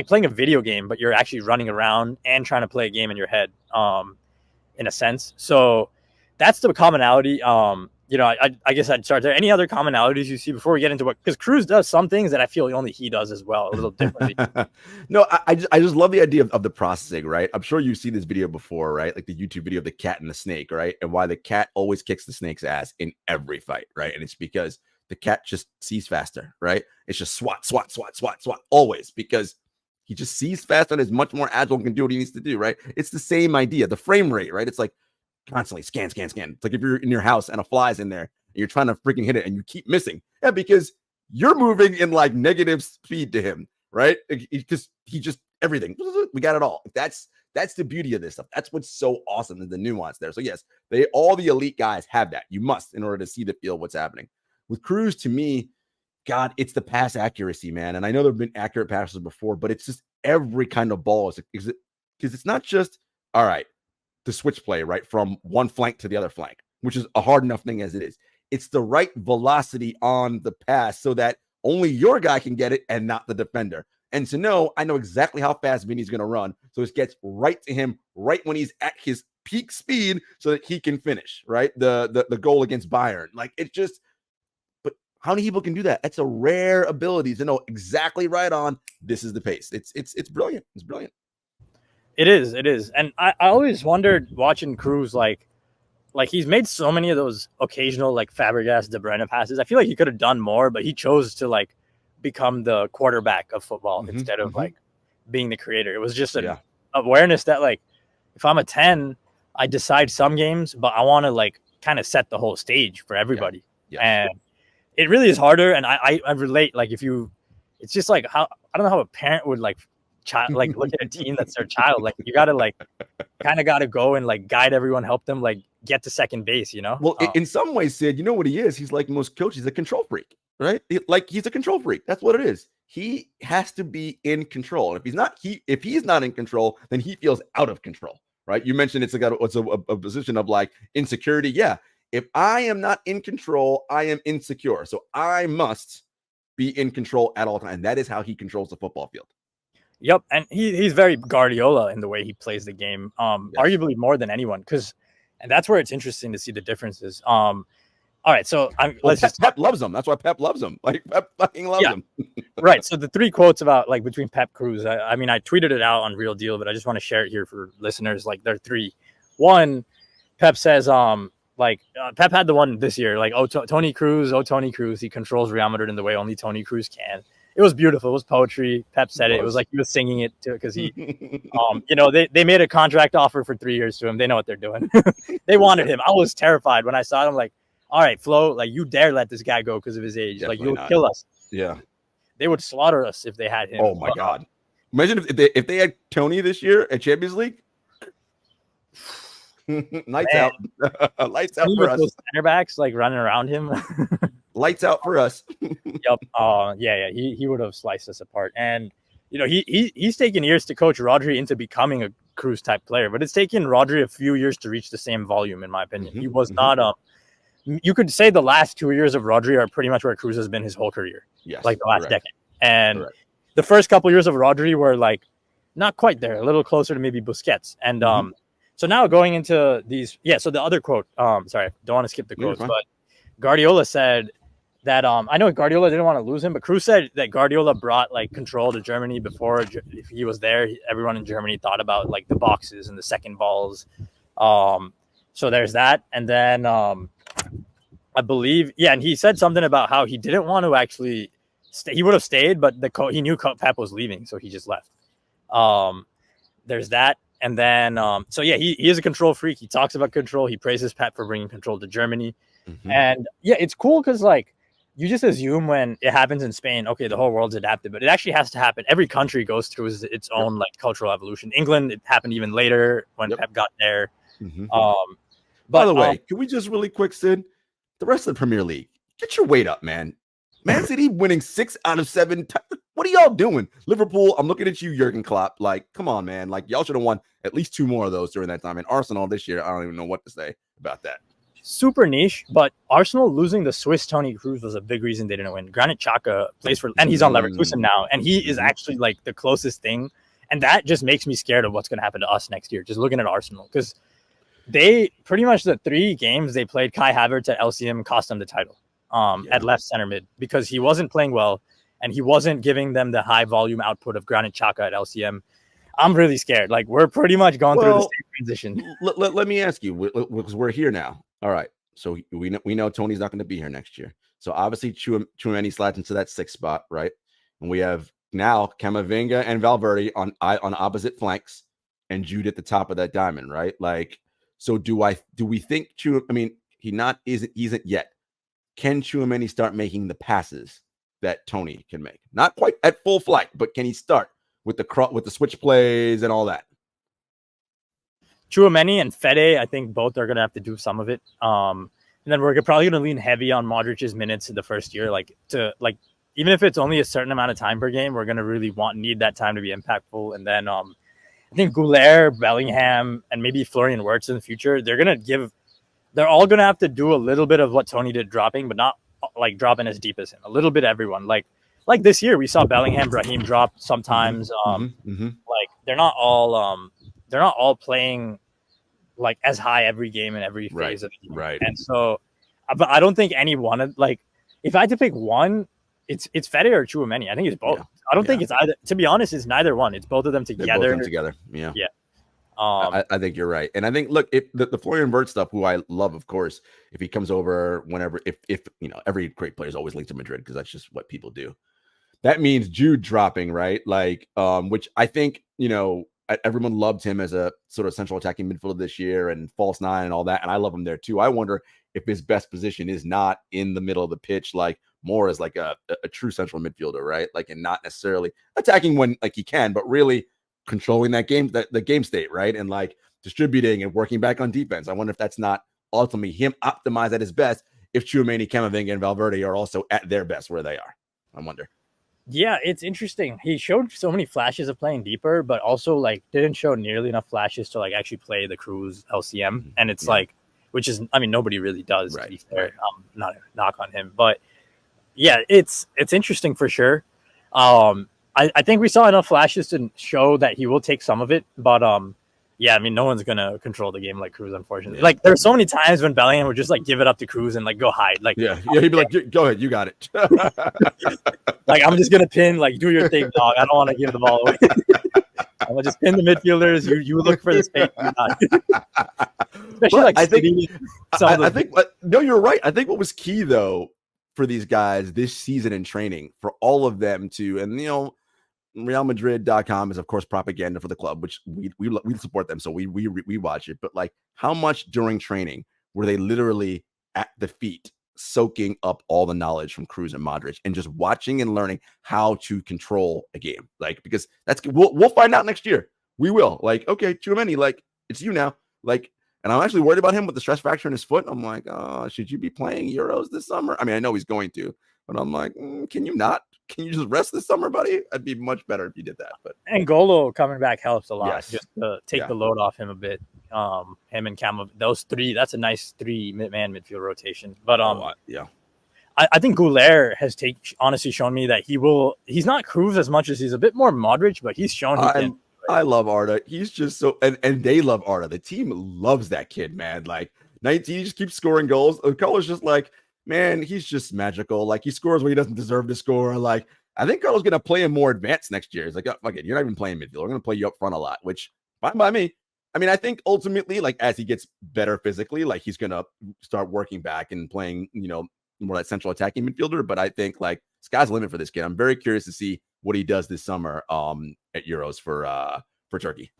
playing a video game, but you're actually running around and trying to play a game in your head, in a sense. So that's the commonality. I guess I'd start there. Any other commonalities you see before we get into what, because Kroos does some things that I feel only he does as well, a little differently. No, I just love the idea of the processing, right? I'm sure you've seen this video before, right? Like the YouTube video of the cat and the snake, right? And why the cat always kicks the snake's ass in every fight, right? And it's because the cat just sees faster, right? It's just swat, always, because he just sees faster and is much more agile and can do what he needs to do, right? It's the same idea, the frame rate, right? It's like constantly scan. It's like if you're in your house and a fly's in there and you're trying to freaking hit it and you keep missing. Yeah, because you're moving in like negative speed to him, right? Because he just everything. We got it all. That's the beauty of this stuff. That's what's so awesome, is the nuance there. So yes, all the elite guys have that. You must, in order to see the field, what's happening. With Kroos, to me, God, it's the pass accuracy, man. And I know there have been accurate passes before, but it's just every kind of ball. Because it's not just, all right, the switch play, right, from one flank to the other flank, which is a hard enough thing as it is. It's the right velocity on the pass so that only your guy can get it and not the defender. And to know, I know exactly how fast Vinny's going to run. So it gets right to him right when he's at his peak speed so that he can finish, right? The goal against Bayern. Like, it's just, but how many people can do that? That's a rare ability to know exactly right on, this is the pace. It's brilliant. It's brilliant. It is. And I always wondered watching Kroos, like he's made so many of those occasional like Fabregas, De Bruyne passes. I feel like he could have done more, but he chose to like become the quarterback of football instead of like being the creator. It was just an awareness that like, if I'm a 10, I decide some games, but I want to like kind of set the whole stage for everybody. And it really is harder. And I relate, like it's just like how, I don't know how a parent would like look at a team that's their child. Like you gotta like kind of gotta go and like guide everyone, help them like get to second base, you know? Well, in some ways, Sid, you know what he is? He's like most coaches, he's a control freak, right? He's a control freak. That's what it is. He has to be in control. And if he's not in control, then he feels out of control, right? You mentioned it's a position of like insecurity. Yeah. If I am not in control, I am insecure. So I must be in control at all times. And that is how he controls the football field. Yep, and he's very Guardiola in the way he plays the game, arguably more than anyone. And that's where it's interesting to see the differences. All right, so Pep loves him. That's why Pep loves him. Like Pep fucking loves him. Right. So the three quotes about like between Pep, Kroos. I mean, I tweeted it out on Real Deal, but I just want to share it here for listeners. Like there are three. One, Pep says, Pep had the one this year, like, Toni Kroos, he controls Real Madrid in the way only Toni Kroos can. It was beautiful. It was poetry. Pep said it. It was like he was singing it too, because he, they made a contract offer for 3 years to him. They know what they're doing. They wanted him. I was terrified when I saw him. Like, all right, Flo, like you dare let this guy go because of his age. Definitely like you'll kill us. Yeah, they would slaughter us if they had him. Oh my God! Imagine if they had Tony this year at Champions League. Lights out. Lights out for us. Those center backs like running around him. Lights out for us. Yep. Yeah. He would have sliced us apart. And he's taken years to coach Rodri into becoming a Kroos type player, but it's taken Rodri a few years to reach the same volume, in my opinion. He was not you could say the last 2 years of Rodri are pretty much where Kroos has been his whole career. Yes. Like the last decade. And the first couple years of Rodri were like not quite there, a little closer to maybe Busquets. And so now going into these, so the other quote, sorry, don't want to skip the quotes, but Guardiola said that I know Guardiola didn't want to lose him, but Kroos said that Guardiola brought like control to Germany before. If he was there, everyone in Germany thought about like the boxes and the second balls. So there's that. And then I believe, and he said something about how he didn't want to actually stay. He would have stayed, but he knew Pep was leaving, so he just left. There's that. And then, so yeah, he is a control freak. He talks about control. He praises Pep for bringing control to Germany. Mhm. And yeah, it's cool because like you just assume when it happens in Spain, okay, the whole world's adapted, but it actually has to happen. Every country goes through its own like cultural evolution. England, it happened even later when Pep got there. Mhm. But By the way, can we just really quick, Sid, the rest of the Premier League, get your weight up, man. Man City winning 6 out of 7. What are y'all doing? Liverpool, I'm looking at you, Jurgen Klopp. Like, come on, man. Like, y'all should have won at least 2 more of those during that time. And Arsenal this year, I don't even know what to say about that. Super niche, but Arsenal losing the Swiss Toni Kroos was a big reason they didn't win. Granit Xhaka plays for, and he's on Leverkusen now, and he is actually like the closest thing. And that just makes me scared of what's going to happen to us next year, just looking at Arsenal. Because they pretty much the 3 games they played Kai Havertz at LCM cost them the title at left center mid because he wasn't playing well and he wasn't giving them the high volume output of Granit Xhaka at LCM. I'm really scared. Like we're pretty much going through the same transition. Let me ask you, because we're here now. All right. So we know Tony's not going to be here next year. So obviously Tchouaméni slides into that 6th spot, right? And we have now Camavinga and Valverde on opposite flanks and Jude at the top of that diamond, right? Like, so do we think isn't yet. Can Tchouaméni start making the passes that Tony can make? Not quite at full flight, but can he start with the switch plays and all that? Tchouaméni and Fede, I think both are going to have to do some of it. And then we're probably going to lean heavy on Modric's minutes in the first year. Even if it's only a certain amount of time per game, we're going to really need that time to be impactful. And then I think Goulet, Bellingham, and maybe Florian Wirtz in the future, they're all going to have to do a little bit of what Tony did dropping, but not like dropping as deep as him. A little bit everyone. Like this year, we saw Bellingham, Brahim drop sometimes. Like they're not all playing like as high every game and every phase of the game. Right. And so, but I don't think any one of if I had to pick one, it's Fede or Tchouaméni. I think it's both. Yeah. I don't think it's either. To be honest, it's neither one. It's both of them together. Both of them together. Yeah. Yeah. I think you're right. And I think, look, if the Florian Wirtz stuff, who I love, of course, if he comes over whenever, if every great player is always linked to Madrid because that's just what people do. That means Jude dropping, right? Like, which I think, everyone loved him as a sort of central attacking midfielder this year and false 9 and all that. And I love him there too. I wonder if his best position is not in the middle of the pitch, like more as like a true central midfielder, right? Like, and not necessarily attacking when like he can, but really controlling that game, the game state, right? And like distributing and working back on defense. I wonder if that's not ultimately him optimized at his best if Tchouaméni, Camavinga, and Valverde are also at their best where they are. I wonder. Yeah, it's interesting. He showed so many flashes of playing deeper, but also like didn't show nearly enough flashes to like actually play the Kroos LCM. And it's which is, I mean, nobody really does, to be fair. Not a knock on him, but yeah, it's interesting for sure. I think we saw enough flashes to show that he will take some of it, but yeah, I mean, no one's gonna control the game like Kroos, unfortunately. Like, there's so many times when Bellingham would just like give it up to Kroos and like go hide. Like, yeah, he'd be like, "Go ahead, you got it." Like, I'm just gonna pin. Like, do your thing, dog. I don't want to give the ball away. I'm gonna just pin the midfielders. You look for the space. Especially like I think. No, you're right. I think what was key though for these guys this season in training for all of them to, and realmadrid.com is of course propaganda for the club, which we support them, so we watch it. But like, how much during training were they literally at the feet soaking up all the knowledge from Kroos and Modric and just watching and learning how to control a game? Like, because we'll find out next year. We will. Like, okay, Tchouaméni, like, it's you now. Like, and I'm actually worried about him with the stress fracture in his foot. I'm like, oh, should you be playing Euros this summer? I mean, I know he's going to, but I'm like, can you not? Can you just rest this summer, buddy? I'd be much better if you did that. But Angolo coming back helps a lot. Yes. Just to take the load off him a bit. Him and Cam, those 3, that's a nice 3-man midfield rotation. But I think Goulet has honestly shown me that he's not Kroos as much as he's a bit more Modric, but he's shown he can. I love Arda. He's just so, and they love Arda. The team loves that kid, man. Like, 19, he just keeps scoring goals. Carlos just like, man, he's just magical. Like, he scores when he doesn't deserve to score. Like, I think Carlos gonna play him more advanced next year. He's like, oh, fuck it, you're not even playing midfield. We're gonna play you up front a lot, which fine by me. I mean, I think ultimately, like, as he gets better physically, like, he's gonna start working back and playing, more that central attacking midfielder. But I think like sky's the limit for this kid. I'm very curious to see what he does this summer at Euros for Turkey.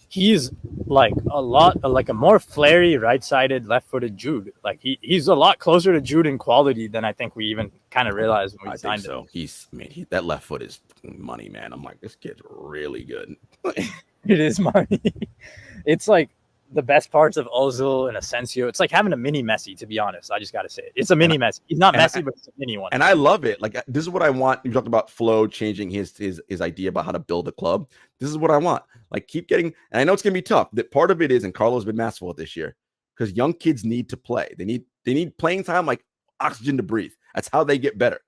He's like a more flary right-sided left-footed Jude. Like he's a lot closer to Jude in quality than I think we even kind of realized when we signed him. That left foot is money, man. I'm like, this kid's really good. It is money. It's like the best parts of Özil and Asensio. It's like having a mini Messi, to be honest. I just got to say it. It's a mini Messi. He's not Messi, but it's a mini one. And I love it. Like, this is what I want. You talked about Flo changing his idea about how to build a club. This is what I want. Like, keep getting, and I know it's going to be tough. That part of it is, and Carlo's been masterful at this year, because young kids need to play. They need playing time like oxygen to breathe. That's how they get better.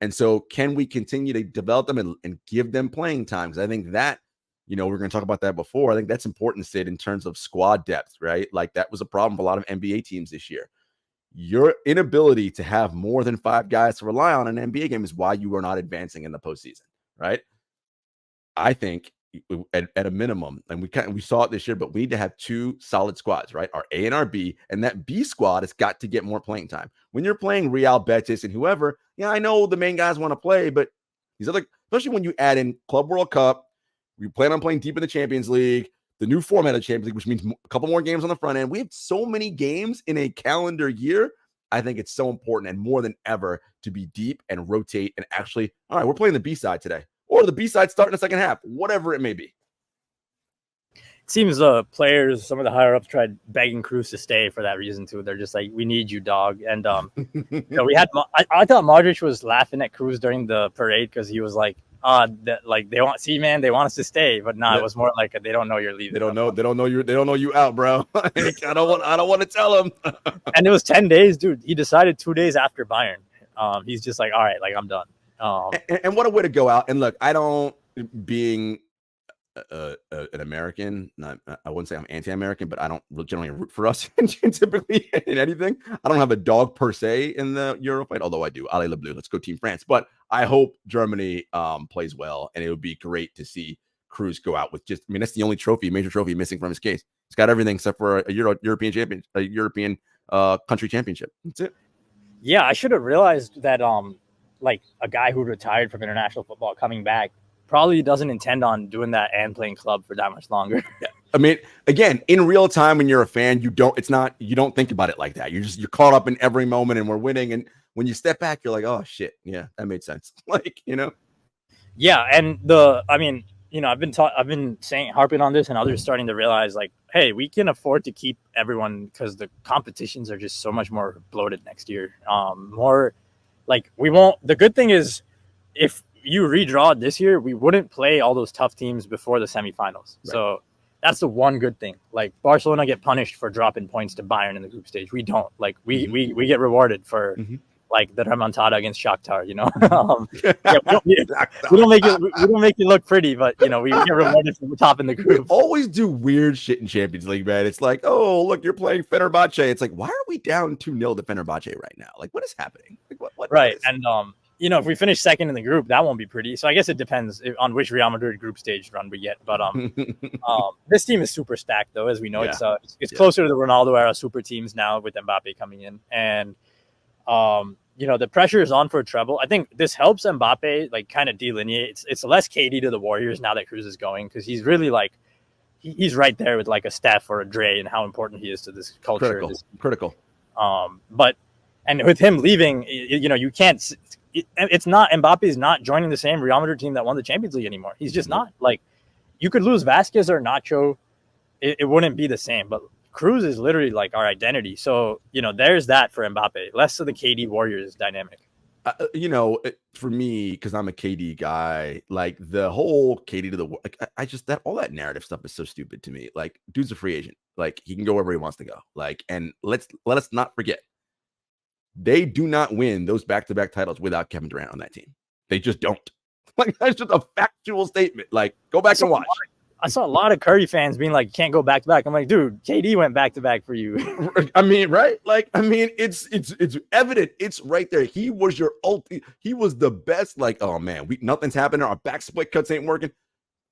And so can we continue to develop them and give them playing time? Because I think that, we're going to talk about that before. I think that's important, Sid, in terms of squad depth, right? Like, that was a problem for a lot of NBA teams this year. Your inability to have more than 5 guys to rely on in an NBA game is why you are not advancing in the postseason, right? I think at a minimum, and we saw it this year, but we need to have 2 solid squads, right? Our A and our B, and that B squad has got to get more playing time. When you're playing Real Betis and whoever, I know the main guys want to play, but these other, especially when you add in Club World Cup, we plan on playing deep in the Champions League, the new format of Champions League, which means a couple more games on the front end. We have so many games in a calendar year. I think it's so important and more than ever to be deep and rotate and actually, all right, we're playing the B side today, or the B side starting the second half, whatever it may be. It seems players, some of the higher ups tried begging Kroos to stay for that reason too. They're just like, we need you, dog. And we had, I thought Modric was laughing at Kroos during the parade because he was like, they want they want us to stay, but it was more like they don't know you're leaving. They don't know you out, bro. I don't want to tell them. And it was 10 days, dude. He decided 2 days after Bayern. He's just like, all right, like, I'm done. And what a way to go out. And look, I don't, being an American, I wouldn't say I'm anti-American, but I don't generally root for us typically in anything. I don't have a dog per se in the Euro fight, although I do. Allez le bleu, let's go Team France. But I hope Germany plays well, and it would be great to see Kroos go out with that's the only major trophy missing from his case. He's got everything except for a European champion, a European country championship. That's it. Yeah, I should have realized that like a guy who retired from international football coming back probably doesn't intend on doing that and playing club for that much longer. Yeah. I mean, again, in real time, when you're a fan, you don't think about it like that. You're caught up in every moment, and we're winning. And when you step back, you're like, oh shit, yeah, that made sense. Yeah. And I've been harping on this, and others starting to realize, like, hey, we can afford to keep everyone because the competitions are just so much more bloated next year. More like we won't. The good thing is, if you redraw this year, we wouldn't play all those tough teams before the semifinals. Right. So that's the one good thing. Like, Barcelona get punished for dropping points to Bayern in the group stage. We don't. Like, we get rewarded for like the remontada against Shakhtar. We don't make it look pretty, but we get rewarded for the top in the group. We always do weird shit in Champions League, man. It's like, oh look, you're playing Fenerbahce. It's like, why are we down 2-0 to Fenerbahce right now? Like, what is happening? Like, what right. Is? And if we finish second in the group, that won't be pretty. So I guess it depends on which Real Madrid group stage run we get. But this team is super stacked, though, as we know. Yeah. It's closer to the Ronaldo era super teams now with Mbappé coming in, and the pressure is on for a treble. I think this helps Mbappé like kind of delineate. It's less KD to the Warriors now that Kroos is going, because he's really like he's right there with like a Steph or a Dre and how important he is to this culture. Critical. But with him leaving, you can't. It's not Mbappé is not joining the same Real Madrid team that won the Champions League anymore. He's just not. Like, you could lose Vasquez or Nacho, it wouldn't be the same. But Kroos is literally like our identity. So there's that for Mbappé. Less of the KD Warriors dynamic. For me, because I'm a KD guy, like the whole KD to the I just all that narrative stuff is so stupid to me. Like, dude's a free agent. Like, he can go wherever he wants to go. Like, and let us not forget. They do not win those back-to-back titles without Kevin Durant on that team. They just don't. Like, that's just a factual statement. Like, go back and watch. I saw a lot of Curry fans being like, can't go back-to-back. I'm like, dude, KD went back-to-back for you. I mean, right? Like, I mean, it's evident. It's right there. He was he was the best. Like, oh, man, nothing's happening. Our back split cuts ain't working.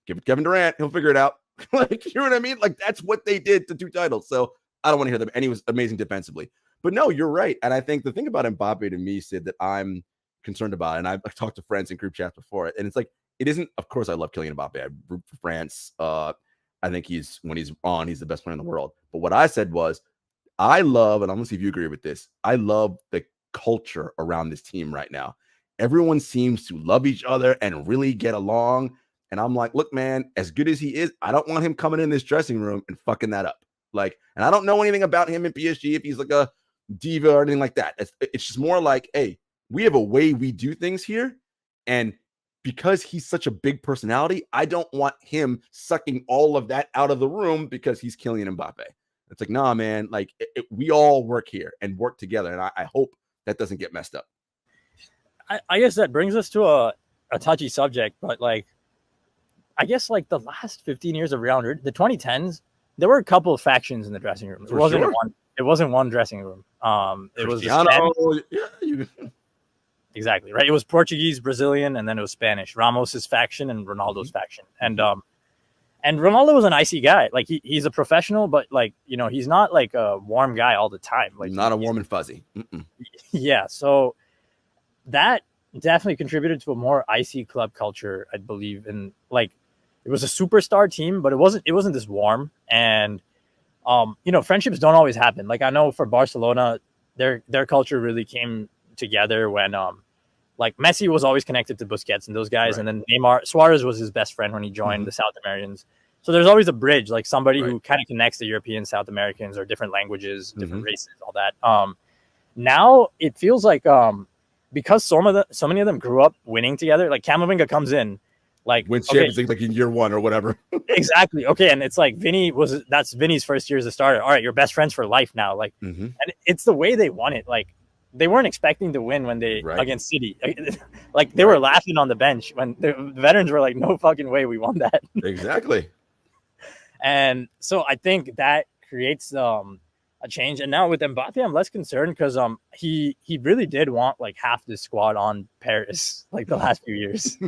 Give it Kevin Durant. He'll figure it out. Like, you know what I mean? Like, that's what they did to 2 titles. So I don't want to hear them. And he was amazing defensively. But no, you're right. And I think the thing about Mbappé to me, Sid, that I'm concerned about, and I've talked to friends in group chats before, and it's like, it isn't. Of course, I love Kylian Mbappé. I root for France. I think when he's on, he's the best player in the world. But what I said was, I love, and I'm gonna see if you agree with this. I love the culture around this team right now. Everyone seems to love each other and really get along. And I'm like, look, man, as good as he is, I don't want him coming in this dressing room and fucking that up. Like, and I don't know anything about him in PSG, if he's like a diva or anything like that. It's just more like, hey, we have a way we do things here. And because he's such a big personality, I don't want him sucking all of that out of the room because he's Kylian Mbappé. It's like, nah, man, like we all work here and work together. And I hope that doesn't get messed up. I guess that brings us to a touchy subject, but like, I guess like the last 15 years of Real Madrid, the 2010s, there were a couple of factions in the dressing room. It wasn't one dressing room. It was exactly right. It was Portuguese, Brazilian, and then it was Spanish. Ramos's faction and Ronaldo's faction. And Ronaldo was an icy guy. Like he's a professional, but like, you know, he's not like a warm guy all the time. Like not a warm and fuzzy. Yeah. So that definitely contributed to a more icy club culture, I believe. And like, it was a superstar team, but it wasn't this warm. And, you know, friendships don't always happen. Like I know for Barcelona, their culture really came together when, like Messi was always connected to Busquets and those guys. Right. And then Suarez was his best friend when he joined the South Americans. So there's always a bridge, like somebody who kind of connects the Europeans, South Americans, or different languages, different races, all that. Now it feels like, because so many of them grew up winning together, like Camavinga comes in, like wins Champions League like in year one or whatever. Exactly. Okay. And it's like that's Vinny's first year as a starter. All right, you're best friends for life now. Like, and it's the way they won it. Like they weren't expecting to win when they against City. Like they were laughing on the bench when the veterans were like, no fucking way we won that. Exactly. And so I think that creates a change. And now with Mbappé, I'm less concerned because he really did want like half the squad on Paris like the last few years.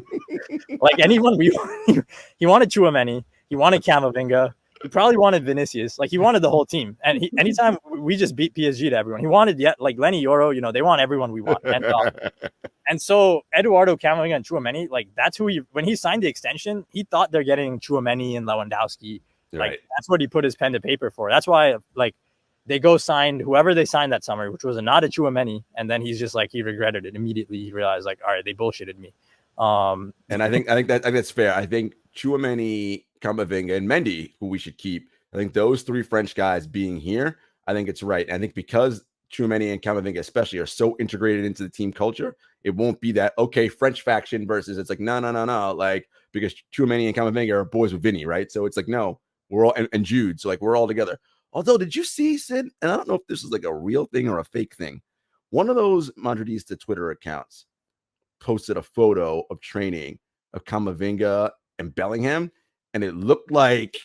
Like anyone he wanted Tchouaméni, he wanted Camavinga, he probably wanted Vinicius, like he wanted the whole team. And anytime we just beat PSG to everyone, he wanted like Lenny Yoro, you know, they want everyone we want. And so Eduardo, Camavinga, and Tchouaméni, like that's who when he signed the extension, he thought they're getting Tchouaméni and Lewandowski. Like that's what he put his pen to paper for. That's why like they signed whoever they signed that summer, which was not a Tchouaméni, and then he's just like he regretted it immediately. He realized like, all right, they bullshitted me. And I think that's fair. I think Tchouaméni, Camavinga, and Mendy, who we should keep. I think those three French guys being here, I think it's right. I think because Tchouaméni and Camavinga especially are so integrated into the team culture, it won't be that French faction versus it's like no, like because Tchouaméni and Camavinga are boys with Vinny, right? So it's like no, we're all and Jude, so like we're all together. Although, did you see, Sid? And I don't know if this is like a real thing or a fake thing. One of those Madridista Twitter accounts posted a photo of training of Camavinga and Bellingham, and it looked like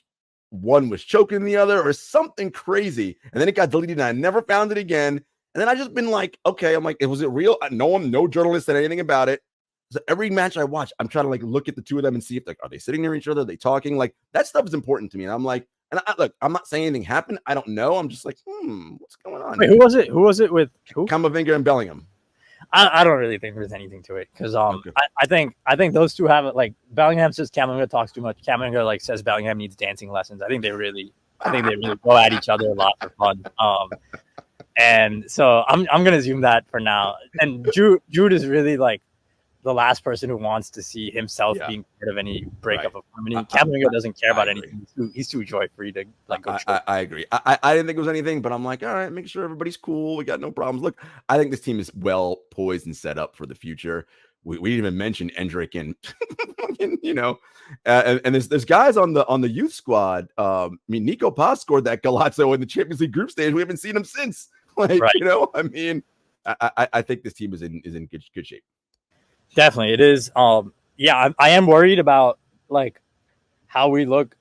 one was choking the other or something crazy. And then it got deleted, and I never found it again. And then I just been like, okay, I'm like, was it real? No journalist said anything about it. So every match I watch, I'm trying to like look at the two of them and see if like, are they sitting near each other? Are they talking? Like that stuff is important to me. And I'm like, and look, I'm not saying anything happened. I don't know. I'm just like, what's going on? Wait, who was it? Who was it with? Who? Camavinga and Bellingham. I don't really think there's anything to it because okay. I think those two have it. Like Bellingham says Camavinga talks too much. Camavinga like says Bellingham needs dancing lessons. I think they really go at each other a lot for fun. And so I'm gonna zoom that for now. And Jude is really like the last person who wants to see himself being part of any breakup of harmony. Camavinga doesn't care about anything. He's too joy free to like go. I agree. I didn't think it was anything, but I'm like, all right, make sure everybody's cool. We got no problems. Look, I think this team is well poised and set up for the future. We didn't even mention Endrick and you know, and there's guys on the youth squad. I mean, Nico Paz scored that Galazzo in the Champions League group stage. We haven't seen him since. Like you know, I mean, I think this team is in good shape. Definitely, it is. I am worried about like how we look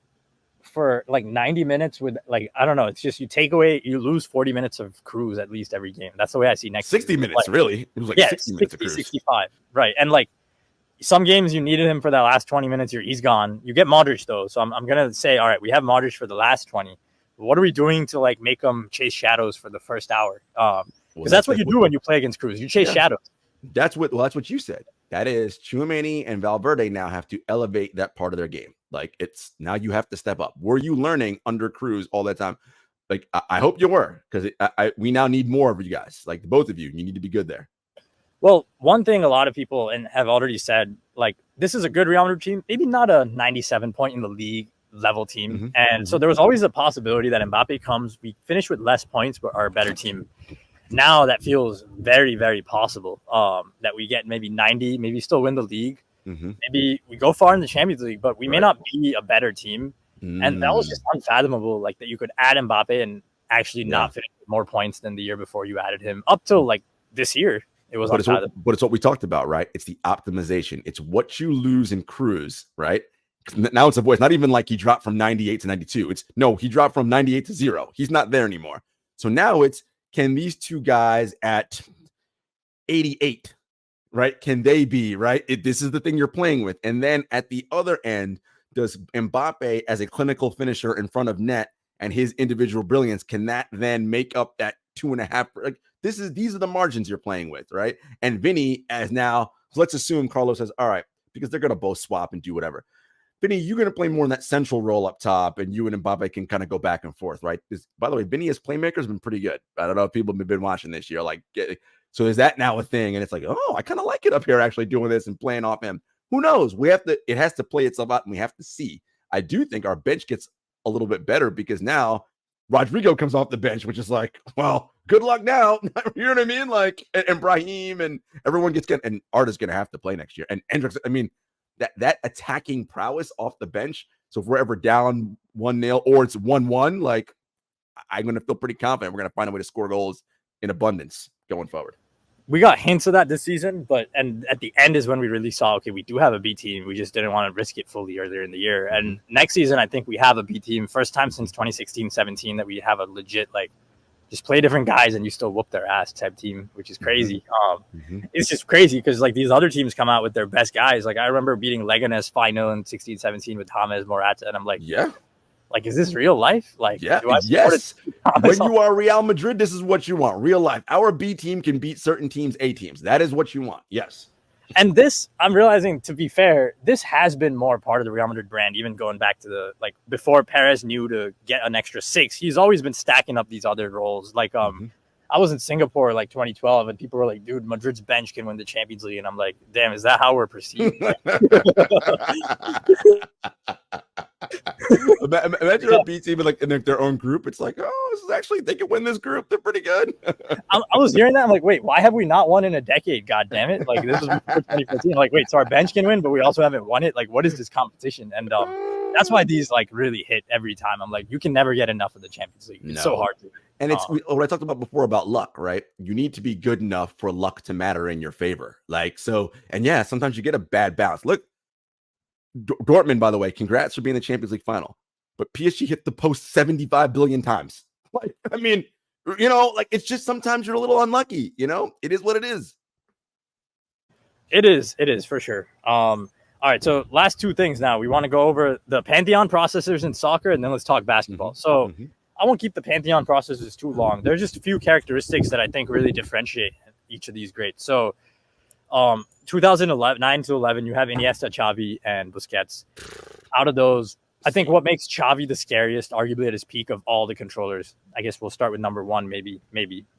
for like 90 minutes with like I don't know. It's just you lose 40 minutes of Kroos at least every game. That's the way I see next 60 season. minutes, like, really? It was like 60 minutes of Kroos. 65, right? And like some games you needed him for that last 20 minutes. He's gone. You get Modric though, so I'm gonna say, all right, we have Modric for the last 20. What are we doing to like make them chase shadows for the first hour? Because that's what you do when you play against Kroos. You chase shadows. That's what you said. That is, Tchouaméni and Valverde now have to elevate that part of their game. Like, it's now you have to step up. Were you learning under Kroos all that time? Like, I hope you were, because we now need more of you guys. Like, both of you need to be good there. Well, one thing a lot of people have already said, like, this is a good Real Madrid team, maybe not a 97 point in the league level team. And so there was always a possibility that Mbappé comes, we finish with less points, but are a better team. Now that feels very, very possible that we get maybe 90, maybe still win the league. Maybe we go far in the Champions League, but we may not be a better team. And that was just unfathomable, like that you could add Mbappé and actually not finish with more points than the year before you added him up till like this year. It was unfathomable. But it's what we talked about, right? It's the optimization. It's what you lose in Kroos, right? Now it's a voice, not even like he dropped from 98 to 92. It's no, he dropped from 98 to 0. He's not there anymore. So now it's, can these two guys at 88, right? Can they be, right? This is the thing you're playing with. And then at the other end, does Mbappe as a clinical finisher in front of net and his individual brilliance, can that then make up that 2.5? Like, these are the margins you're playing with, right? And Vinny, as now, let's assume Carlos says, all right, because they're going to both swap and do whatever. Vinny, you're going to play more in that central role up top, and you and Mbappe can kind of go back and forth, right? By the way, Vinny as playmaker has been pretty good. I don't know if people have been watching this year. So is that now a thing? And it's like, oh, I kind of like it up here actually doing this and playing off him. Who knows? It has to play itself out, and we have to see. I do think our bench gets a little bit better because now Rodrigo comes off the bench, which is like, well, good luck now. You know what I mean? Like, and Brahim and everyone and Arda's going to have to play next year. And Hendricks, I mean, that attacking prowess off the bench. So if we're ever down 1-0 or it's 1-1, like, I'm going to feel pretty confident we're going to find a way to score goals in abundance going forward. We got hints of that this season, and at the end is when we really saw, okay, we do have a B team. We just didn't want to risk it fully earlier in the year. And next season, I think we have a B team. First time since 2016-17 that we have a legit, like, just play different guys and you still whoop their ass type team, which is crazy. It's just crazy because, like, these other teams come out with their best guys. Like, I remember beating Leganes 5-0 in 16-17 with James Morata, and I'm like, yeah. Like, is this real life? Like, yes. When you are Real Madrid, this is what you want. Real life. Our B team can beat certain teams, A teams. That is what you want. Yes. And this, I'm realizing, to be fair, this has been more part of the Real Madrid brand, even going back to before Perez knew to get an extra 6. He's always been stacking up these other roles. Like, I was in Singapore, 2012, and people were like, dude, Madrid's bench can win the Champions League. And I'm like, damn, is that how we're perceived? Imagine a B team in their own group. It's like, oh, this is actually, they can win this group. They're pretty good. I was hearing that. I'm like, wait, why have we not won in a decade? God damn it. Like, this was before 2014. Like, wait, so our bench can win, but we also haven't won it. Like, what is this competition? And that's why these really hit every time. I'm like, you can never get enough of the Champions League. It's so hard to. And it's what I talked about before about luck, right? You need to be good enough for luck to matter in your favor. Sometimes you get a bad bounce. Look, Dortmund, by the way, congrats for being in the Champions League final. But PSG hit the post 75 billion times. It's just sometimes you're a little unlucky. It is what it is. It is for sure. All right, so last two things now. We want to go over the Pantheon processors in soccer, and then let's talk basketball. So I won't keep the Pantheon processors too long. There's just a few characteristics that I think really differentiate each of these greats. So 2009 to 11, you have Iniesta, Xavi, and Busquets. Out of those, I think what makes Xavi the scariest, arguably at his peak of all the controllers. I guess we'll start with number one, maybe.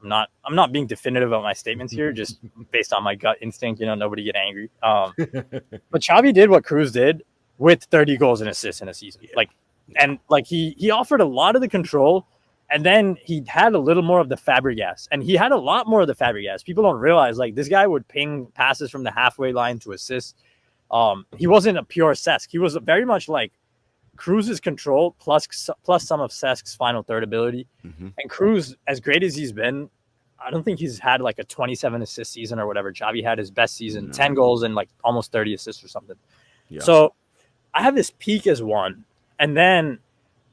I'm not being definitive about my statements here, just based on my gut instinct. Nobody get angry. But Xavi did what Kroos did with 30 goals and assists in a season. He offered a lot of the control, and then he had a little more of the Fabregas, and he had a lot more of the Fabregas. People don't realize, this guy would ping passes from the halfway line to assists. He wasn't a pure Cesc. He was very much like Kroos' control plus some of Cesk's final third ability. And Kroos, as great as he's been, I don't think he's had a 27 assist season or whatever. Xavi had his best season, 10 goals and almost 30 assists or something. Yeah. So I have this peak as one. And then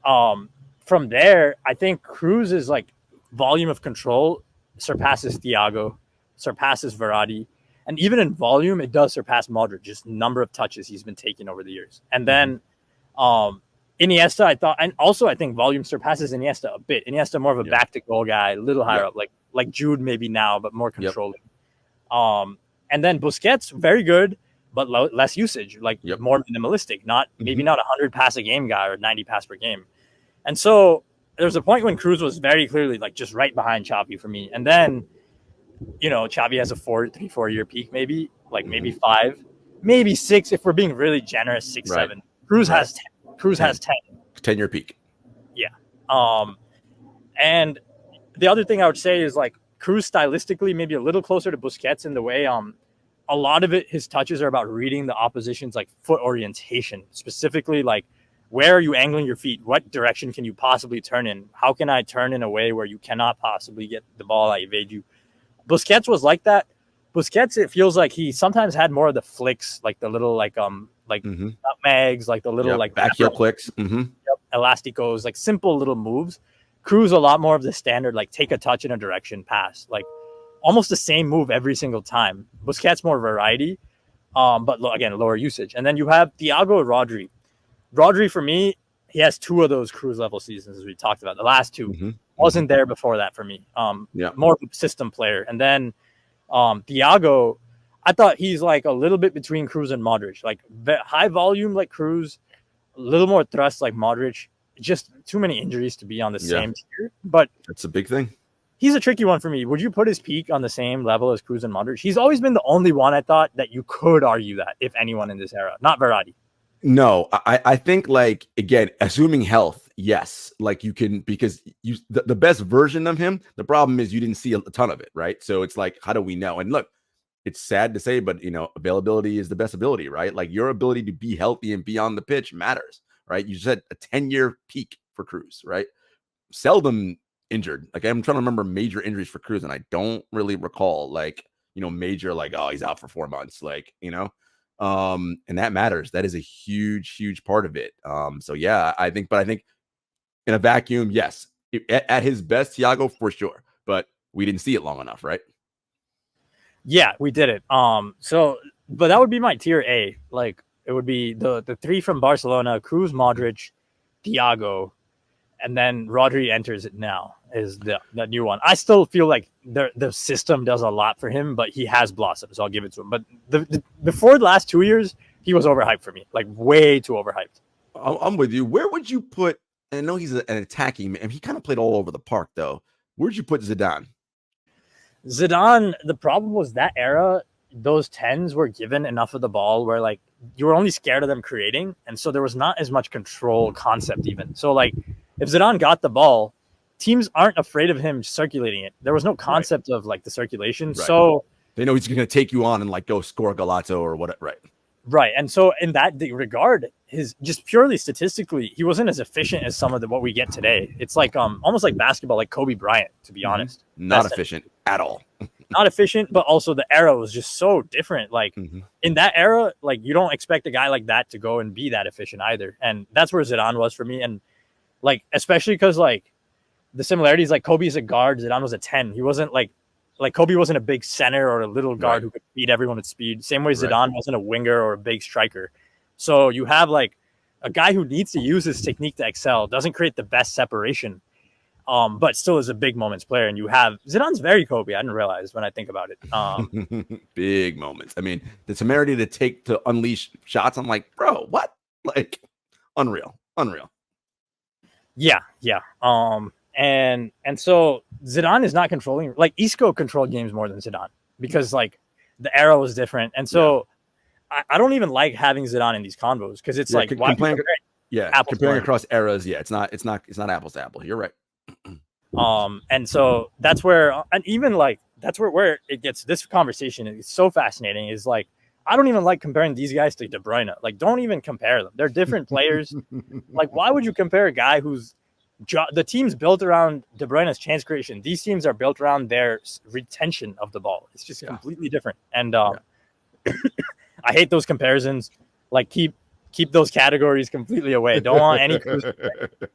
from there, I think Kroos' volume of control surpasses Thiago, surpasses Verratti. And even in volume, it does surpass Modric, just number of touches he's been taking over the years. And then Iniesta, I think volume surpasses Iniesta a bit. Iniesta more of a back to goal guy, a little higher up, like Jude maybe now, but more controlling. And then Busquets, very good, but less usage, like more minimalistic, maybe not 100 pass a game guy or 90 pass per game. And so there's a point when Kroos was very clearly like just right behind Xavi for me. And then, Xavi has a 3-4 year peak, maybe maybe 5, maybe 6 if we're being really generous, 6, 7. Kroos has 10. Kroos has 10. 10-year peak. Yeah. And the other thing I would say is like Kroos stylistically maybe a little closer to Busquets in the way a lot of his touches are about reading the opposition's like foot orientation, specifically like where are you angling your feet? What direction can you possibly turn in? How can I turn in a way where you cannot possibly get the ball, I evade you? Busquets was like that. Busquets, it feels like he sometimes had more of the flicks, like the little nutmegs, like the little back heel clicks, elasticos, like simple little moves. Kroos a lot more of the standard, like take a touch in a direction, pass, like almost the same move every single time. Busquets more variety, but again lower usage. And then you have Thiago Rodri. Rodri, for me, he has 2 of those Kroos level seasons, as we talked about. The last 2 wasn't there before that for me. More of a system player. And then Thiago, I thought he's like a little bit between Kroos and Modric, like high volume like Kroos, a little more thrust like Modric. Just too many injuries to be on the same tier. But that's a big thing. He's a tricky one for me. Would you put his peak on the same level as Kroos and Modric? He's always been the only one I thought that you could argue that, if anyone in this era, not Verratti. No, I think like, again, assuming health, yes, like you can, because the best version of him, the problem is you didn't see a ton of it, right? So it's like, how do we know? And look, it's sad to say, but availability is the best ability, right? Like your ability to be healthy and be on the pitch matters, right? You said a 10-year peak for Kroos, right? Seldom injured. Like I'm trying to remember major injuries for Kroos, and I don't really recall like, major, like, oh, he's out for 4 months, like, and that matters. That is a huge part of it. So yeah, I think in a vacuum, yes, at his best, Thiago for sure, but we didn't see it long enough, right? Yeah, we did it. But that would be my tier A. Like it would be the 3 from Barcelona: Kroos, Modric, Thiago, and then Rodri enters it now is the new one. I still feel like the system does a lot for him, but he has blossomed, so I'll give it to him. But before the last 2 years, he was overhyped for me, like way too overhyped. I'm with you. Where would you put, and I know he's an attacking man, he kind of played all over the park though. Where'd you put Zidane? Zidane, the problem was that era, those 10s were given enough of the ball where like you were only scared of them creating, and so there was not as much control concept even. So like if Zidane got the ball, teams aren't afraid of him circulating it. There was no concept of like the circulation. Right. So they know he's going to take you on and like go score a golazo or what. Right. And so in that regard, his just purely statistically, he wasn't as efficient as some of what we get today. It's like almost like basketball, like Kobe Bryant, to be honest. Not efficient at all. Not efficient, but also the era was just so different. Like in that era, like you don't expect a guy like that to go and be that efficient either. And that's where Zidane was for me. And like, especially because like the similarities, like Kobe's a guard, Zidane was a 10. He wasn't like Kobe wasn't a big center or a little guard who could beat everyone at speed. Same way Zidane wasn't a winger or a big striker. So you have like a guy who needs to use his technique to excel, doesn't create the best separation, but still is a big moments player. And you have Zidane's very Kobe. I didn't realize when I think about it. Big moments. I mean, the temerity to unleash shots. I'm like, bro, what? Like, unreal. Yeah. And so Zidane is not controlling, like Isco controlled games more than Zidane because like the era was different. And so I don't even like having Zidane in these convos because it's like comparing across eras. Yeah, it's not apples to apple. You're right. And so that's where, and even like that's where it gets, this conversation is so fascinating, is like I don't even like comparing these guys to De Bruyne. Like, don't even compare them. They're different players. Like, why would you compare a guy who's the team's built around De Bruyne's chance creation? These teams are built around their retention of the ball. It's just completely different. And I hate those comparisons. Like, keep those categories completely away. Don't want any Kroos.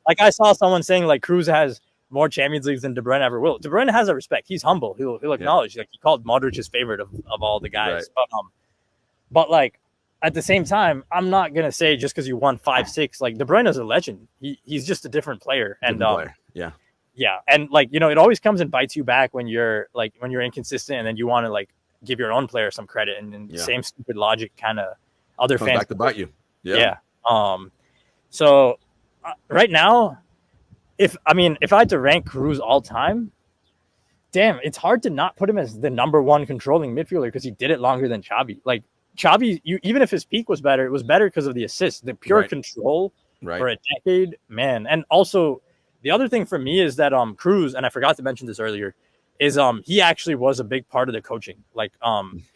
Like, I saw someone saying like Kroos has more Champions Leagues than De Bruyne ever will. De Bruyne has a respect. He's humble. He'll acknowledge. Like, he called Modric his favorite of all the guys. Right. But like at the same time, I'm not gonna say just because you won 5-6, like De Bruyne is a legend. He's just a different player. And and like, you know, it always comes and bites you back when you're inconsistent, and then you want to like give your own player some credit, and the same stupid logic kind of other Comes fans back to bite you. Yeah. So right now, if I had to rank Kroos all time, damn, it's hard to not put him as the number one controlling midfielder because he did it longer than Xabi. Like Xabi, even if his peak was better, it was better because of the assists, the pure control for a decade, man. And also, the other thing for me is that Kroos, and I forgot to mention this earlier, is he actually was a big part of the coaching. Like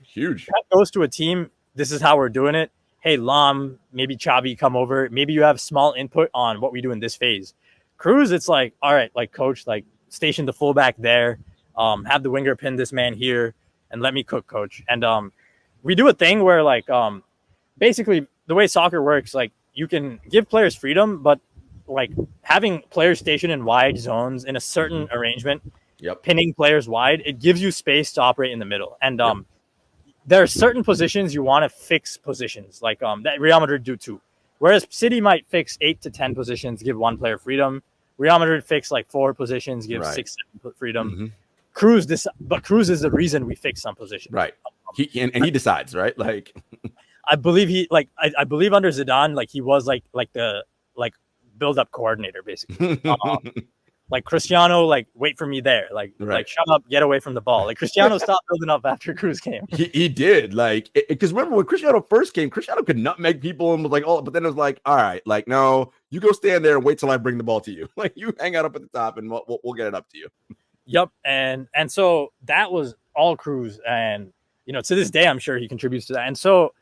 huge. Pep goes to a team, this is how we're doing it. Hey, Lam, maybe Xabi come over. Maybe you have small input on what we do in this phase. Kroos, it's like, all right, like coach, like station the fullback there, have the winger pin this man here, and let me cook, coach. And we do a thing where like basically the way soccer works, like you can give players freedom, but like having players stationed in wide zones in a certain arrangement, pinning players wide, it gives you space to operate in the middle. And there are certain positions you want to fix positions, like that Real Madrid do too. Whereas City might fix 8 to 10 positions, give one player freedom. Real Madrid fix like 4 positions, give 6, 7 freedom. Kroos is the reason we fix some positions. Right. He decides, right? Like I believe I believe under Zidane, like he was like the build-up coordinator basically. Like Cristiano, like wait for me there, like shut up, get away from the ball. Like Cristiano stopped building up after Kroos came. He did, like, because remember when Cristiano first came, Cristiano could nutmeg people and was like, oh, but then it was like, all right, like no, you go stand there and wait till I bring the ball to you. Like you hang out up at the top and we'll get it up to you. Yep, and so that was all Kroos, and to this day I'm sure he contributes to that, and so.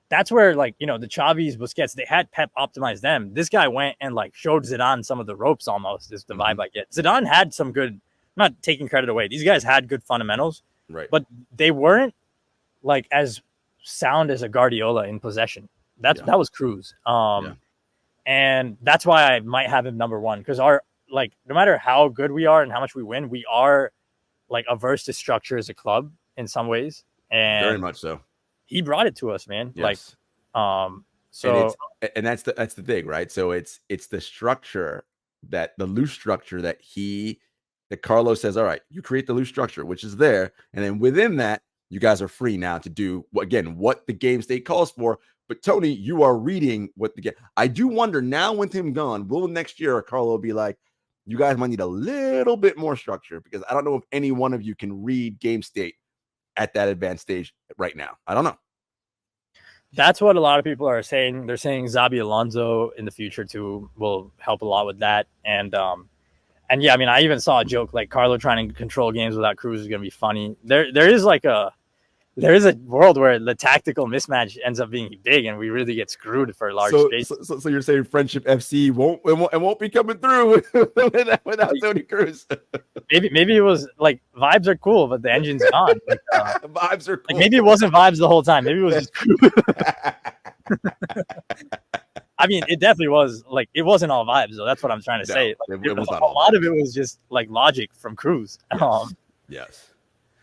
That's where, like, the Xavis, Busquets, they had Pep optimize them. This guy went and, like, showed Zidane some of the ropes almost, is the vibe I get. Zidane had some good, I'm not taking credit away. These guys had good fundamentals. Right. But they weren't, like, as sound as a Guardiola in possession. That was Kroos. And that's why I might have him number one. Because no matter how good we are and how much we win, we are, like, averse to structure as a club in some ways. And very much so. He brought it to us, man. Yes. And that's the thing, right? So it's the structure, the loose structure that Carlos says, all right, you create the loose structure, which is there, and then within that, you guys are free now to do what the game state calls for. But Tony, you are reading what the game. I do wonder now with him gone, will next year Carlo be like, you guys might need a little bit more structure, because I don't know if any one of you can read game state at that advanced stage right now. I don't know. That's what a lot of people are saying. They're saying Xabi Alonso in the future too will help a lot with that. And yeah, I mean, I even saw a joke like Carlo trying to control games without Kroos is going to be funny. There is a world where the tactical mismatch ends up being big, and we really get screwed for large space. So you're saying Friendship FC won't be coming through without Toni Kroos? Maybe it was like vibes are cool, but the engine's gone. Like, vibes are cool. Like maybe it wasn't vibes the whole time. Maybe it was just. I mean, it definitely was like it wasn't all vibes though. That's what I'm trying to say. Like, it was not a lot of it was just like logic from Kroos. Yes.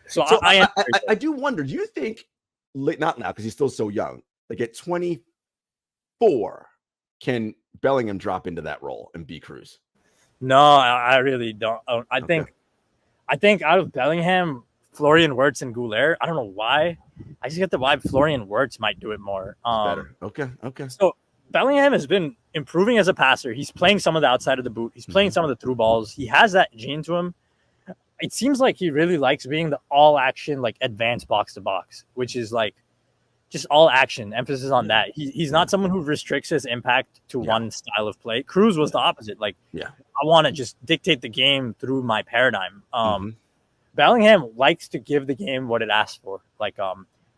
So I do wonder, do you think, not now because he's still so young, like at 24, can Bellingham drop into that role and be Kroos? No, I really don't. I think out of Bellingham, Florian Wirtz and Goulet, I don't know why. I just get the vibe Florian Wirtz might do it more. Better. Okay. So Bellingham has been improving as a passer. He's playing some of the outside of the boot. He's playing some of the through balls. He has that gene to him. It seems like he really likes being the all action, like advanced box to box, which is like just all action, emphasis on that. He's not someone who restricts his impact to one style of play. Kroos was the opposite. Like, I want to just dictate the game through my paradigm. Bellingham likes to give the game what it asks for. Like,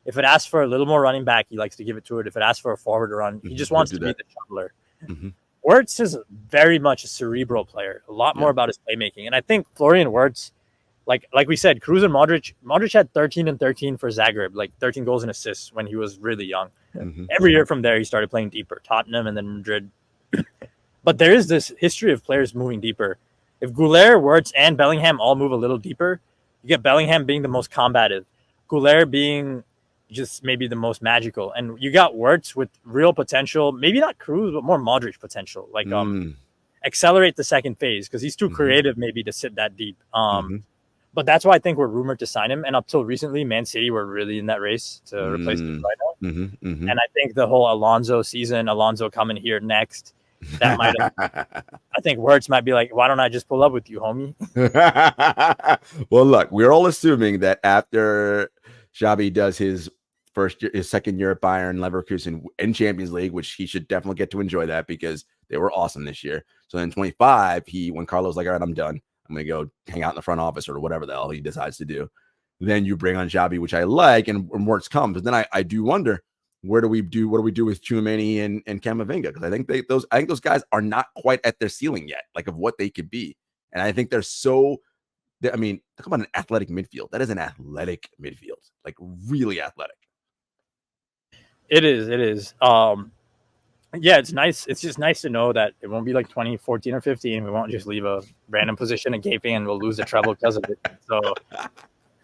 if it asks for a little more running back, he likes to give it to it. If it asks for a forward to run, he just wants to be the shuttler. Wirtz is very much a cerebral player, a lot more about his playmaking. And I think Florian Wirtz, like we said, Kroos and Modric had 13 and 13 for Zagreb, like 13 goals and assists when he was really young. Every year from there, he started playing deeper, Tottenham and then Madrid. But there is this history of players moving deeper. If Goulet, Wirtz, and Bellingham all move a little deeper, you get Bellingham being the most combative, Goulet being just maybe the most magical. And you got Wirtz with real potential, maybe not Kroos, but more Modric potential. Like accelerate the second phase because he's too creative maybe to sit that deep. But that's why I think we're rumored to sign him. And up till recently, Man City were really in that race to replace him right now. And I think the whole Alonso season, Alonso coming here next, that might have, I think Wirtz might be like, why don't I just pull up with you, homie? Well, look, we're all assuming that after Xabi does his second year at Bayern Leverkusen in Champions League, which he should definitely get to enjoy that because they were awesome this year. So then 25, when Carlo's like, all right, I'm done. I'm going to go hang out in the front office or whatever the hell he decides to do. Then you bring on Xabi, which I like, and Wirtz comes. But then I do wonder, what do we do with Tchouaméni and Camavinga? Because I think those guys are not quite at their ceiling yet, like of what they could be. And I think talk about an athletic midfield. That is an athletic midfield, like really athletic. It is. Yeah, it's nice. It's just nice to know that it won't be like 2014 or 15. We won't just leave a random position in gaping and we'll lose the treble because of it. So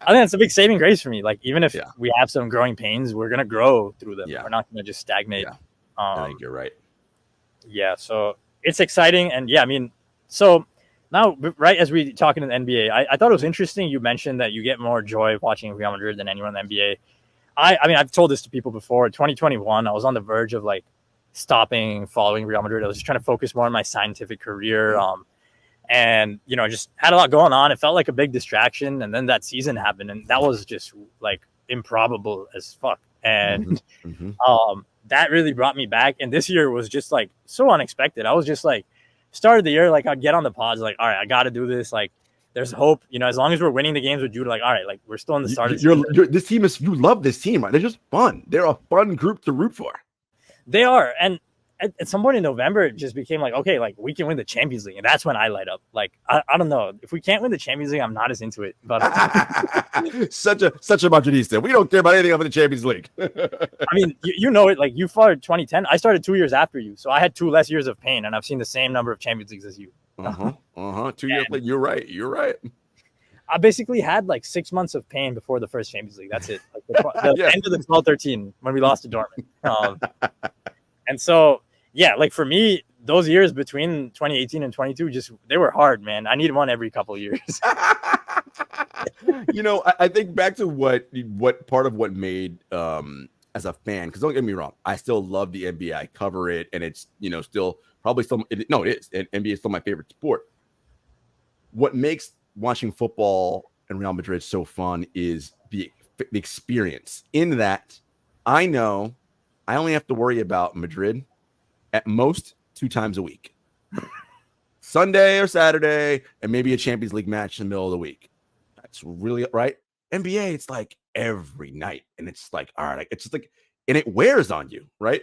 I think it's a big saving grace for me. Like, even if we have some growing pains, we're going to grow through them. We're not going to just stagnate. I think you're right. Yeah, so it's exciting. And so now, right as we talking in the NBA, I thought it was interesting you mentioned that you get more joy watching Real Madrid than anyone in the NBA. I've told this to people before. 2021, I was on the verge of like stopping following Real Madrid. I was just trying to focus more on my scientific career. And, just had a lot going on. It felt like a big distraction. And then that season happened. And that was just like improbable as fuck. And that really brought me back. And this year was just like so unexpected. I was just like, started the year, like I'd get on the pods, like, all right, I got to do this. Like, there's hope, as long as we're winning the games with Jude, like, all right, like we're still in the start of the season. You love this team, right? They're just fun. They're a fun group to root for. They are. And at some point in November, it just became like, okay, like we can win the Champions League. And that's when I light up. Like, I don't know. If we can't win the Champions League, I'm not as into it. But such a Madridista. We don't care about anything other than Champions League. I mean, you know it. Like, you started 2010. I started 2 years after you. So I had 2 less years of pain. And I've seen the same number of Champions Leagues as you. 2 years later. You're right. I basically had like 6 months of pain before the first Champions League. That's it. Like the end of the 12-13 when we lost to Dortmund. And so, like for me, those years between 2018 and 22, they were hard, man. I needed one every couple of years. I think back to what part of what made as a fan, because don't get me wrong, I still love the NBA. I cover it, and it's it is. NBA is still my favorite sport. What makes watching football and Real Madrid so fun is the experience, in that I know I only have to worry about Madrid at most 2 times a week, Sunday or Saturday, and maybe a Champions League match in the middle of the week. That's really right. NBA, it's like every night, and it's like, all right, it's just like, and it wears on you, right?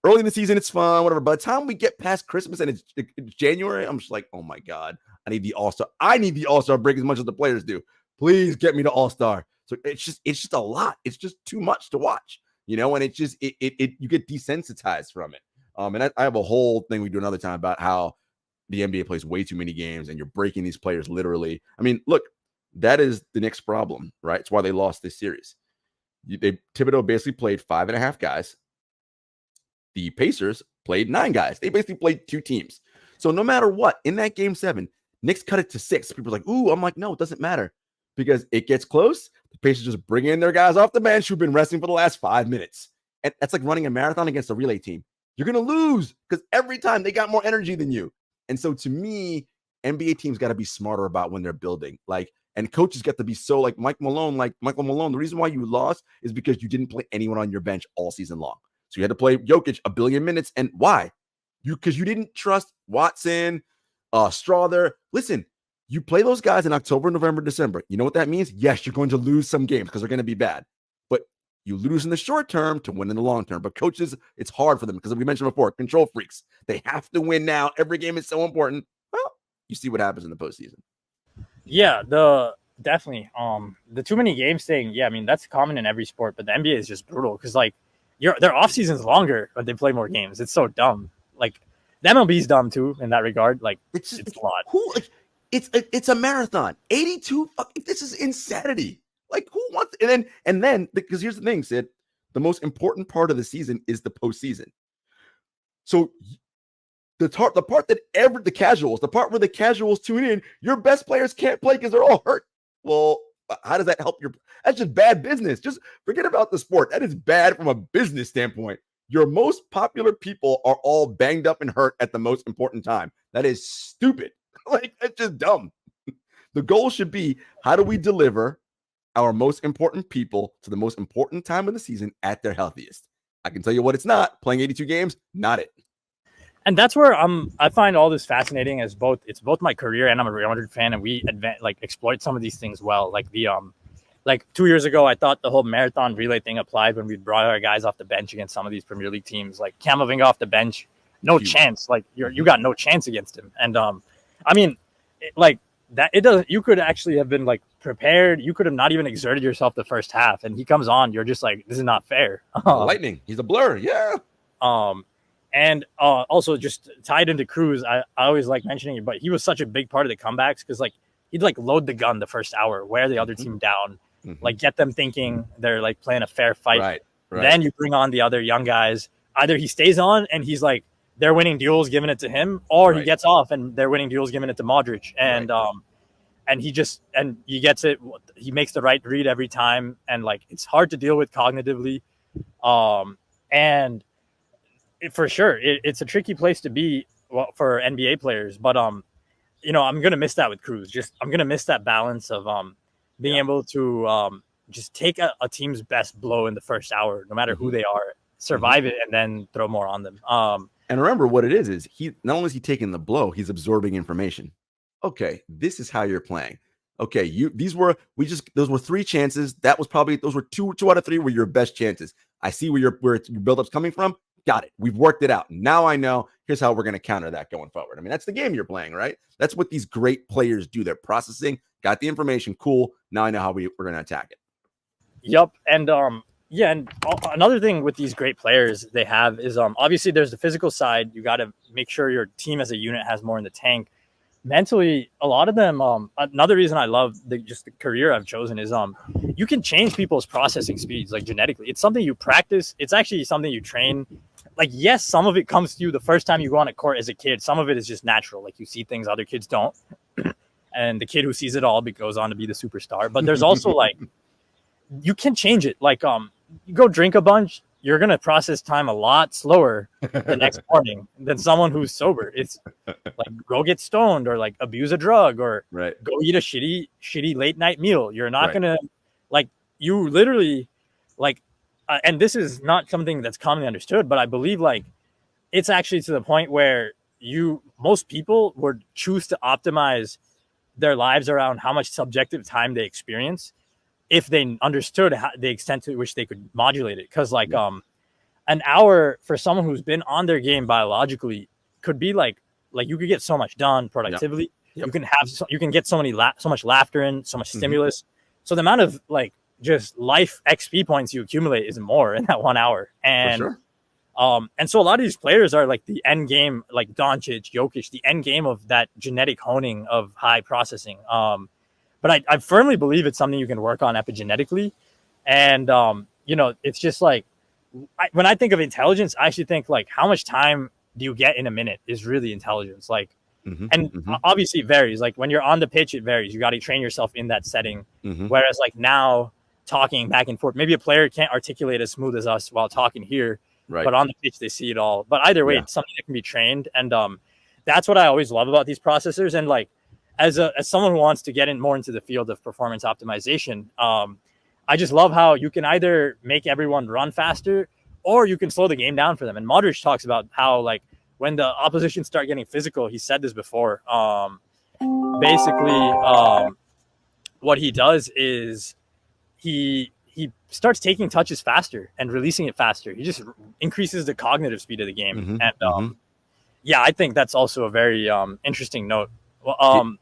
Early in the season, it's fun, whatever. By the time we get past Christmas and it's January, I'm just like, oh my God, I need the All-Star. I need the All-Star break as much as the players do. Please get me to All-Star. So it's just a lot. It's just too much to watch, and it's just, you get desensitized from it. And I have a whole thing we do another time about how the NBA plays way too many games and you're breaking these players literally. I mean, look, that is the Knicks' problem, right? It's why they lost this series. Thibodeau basically played 5.5 guys. The Pacers played 9 guys. They basically played 2 teams. So no matter what, in that game 7, Knicks cut it to 6. People are like, ooh, I'm like, no, it doesn't matter, because it gets close. The Pacers just bring in their guys off the bench who've been resting for the last 5 minutes. And that's like running a marathon against a relay team. You're going to lose because every time they got more energy than you. And so to me, NBA teams got to be smarter about when they're building. And coaches got to be so like Michael Malone. The reason why you lost is because you didn't play anyone on your bench all season long. So you had to play Jokic 1 billion minutes. And why? Because you didn't trust Watson, Strother. Listen, you play those guys in October, November, December. You know what that means? Yes, you're going to lose some games because they're going to be bad. But you lose in the short term to win in the long term. But coaches, it's hard for them because we mentioned before, control freaks. They have to win now. Every game is so important. Well, you see what happens in the postseason. Yeah, definitely. The too many games thing. Yeah, I mean, that's common in every sport, but the NBA is just brutal because their off season's longer, but they play more games. It's so dumb. Like, the MLB's dumb too in that regard. Like, it's a lot. It's a marathon. 82. This is insanity. Like, who wants? And then because here's the thing, Sid. The most important part of the season is the postseason. So the part that the part where the casuals tune in, your best players can't play because they're all hurt. Well, how does that help that's just bad business. Just forget about the sport. That is bad from a business standpoint. Your most popular people are all banged up and hurt at the most important time. That is stupid. Like, that's just dumb. The goal should be, how do we deliver our most important people to the most important time of the season at their healthiest? I can tell you what it's not. Playing 82 games, not it. And that's where I find all this fascinating as it's both my career and I'm a Real Madrid fan, and we exploit some of these things well. Like the 2 years ago, I thought the whole marathon relay thing applied when we brought our guys off the bench against some of these Premier League teams. Like Camavinga off the bench, no chance. Like you got no chance against him. And I mean, that it doesn't. You could actually have been like prepared. You could have not even exerted yourself the first half, and he comes on. You're just like, this is not fair. Lightning. He's a blur. Yeah. And also just tied into Kroos, I always like mentioning it, but he was such a big part of the comebacks because like he'd like load the gun the first hour, wear the other team down, like get them thinking they're like playing a fair fight. Right. Then you bring on the other young guys. Either he stays on and he's like they're winning duels, giving it to him, or he gets off and they're winning duels, giving it to Modric. And and he gets it. He makes the right read every time, and like it's hard to deal with cognitively. And for sure, it's a tricky place to be for NBA players. But I'm gonna miss that with Kroos. I'm gonna miss that balance of being able to just take a team's best blow in the first hour, no matter who they are, survive it, and then throw more on them. And remember what it is he not only is he taking the blow, he's absorbing information. Okay, this is how you're playing. Okay, those were 3 chances. Those were two out of 3 were your best chances. I see where your build-up's coming from. Got it. We've worked it out. Now I know. Here's how we're going to counter that going forward. I mean, that's the game you're playing, right? That's what these great players do. They're processing, got the information. Cool. Now I know how we're going to attack it. Yep. And and another thing with these great players they have is obviously there's the physical side. You got to make sure your team as a unit has more in the tank. Mentally, a lot of them, another reason I love the career I've chosen is you can change people's processing speeds, like genetically. It's something you practice. It's actually something you train. Like, yes, some of it comes to you the first time you go on a court as a kid. Some of it is just natural. Like, you see things other kids don't. And the kid who sees it all goes on to be the superstar. But there's also, like, you can change it. Like, you go drink a bunch, you're going to process time a lot slower the next morning than someone who's sober. It's like, go get stoned or, like, abuse a drug or go eat a shitty late-night meal. You're not going to, like, you literally, like, and this is not something that's commonly understood, but I believe like it's actually to the point where most people would choose to optimize their lives around how much subjective time they experience if they understood the extent to which they could modulate it. Because like an hour for someone who's been on their game biologically could be like you could get so much done productively. Yep. You can get so much laughter in, so much stimulus. So the amount of like just life XP points you accumulate is more in that 1 hour. And and so a lot of these players are like the end game, like Doncic, Jokic, the end game of that genetic honing of high processing. But I firmly believe it's something you can work on epigenetically. And it's just like when I think of intelligence, I actually think like how much time do you get in a minute is really intelligence. Like obviously it varies. Like when you're on the pitch, it varies. You got to train yourself in that setting. Whereas like now, talking back and forth, maybe a player can't articulate as smooth as us while talking here, but on the pitch they see it all. But either way, it's something that can be trained, and that's what I always love about these processors. And like as someone who wants to get more into the field of performance optimization, I just love how you can either make everyone run faster or you can slow the game down for them. And Modric talks about how like when the opposition start getting physical, he said this before. Basically, what he does is he starts taking touches faster and releasing it faster. He just increases the cognitive speed of the game. And I think that's also a very interesting note. Well,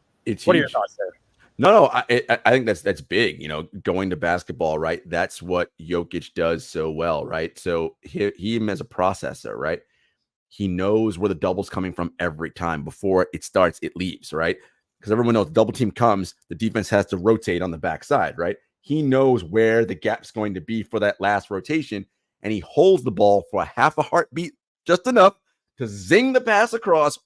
what are your thoughts there? No, I think that's big. Going to basketball, right? That's what Jokic does so well, right? So him as a processor, right? He knows where the double's coming from every time. Before it starts, it leaves, right? Because everyone knows the double team comes, the defense has to rotate on the backside, right? He knows where the gap's going to be for that last rotation, and he holds the ball for a half a heartbeat, just enough to zing the pass across.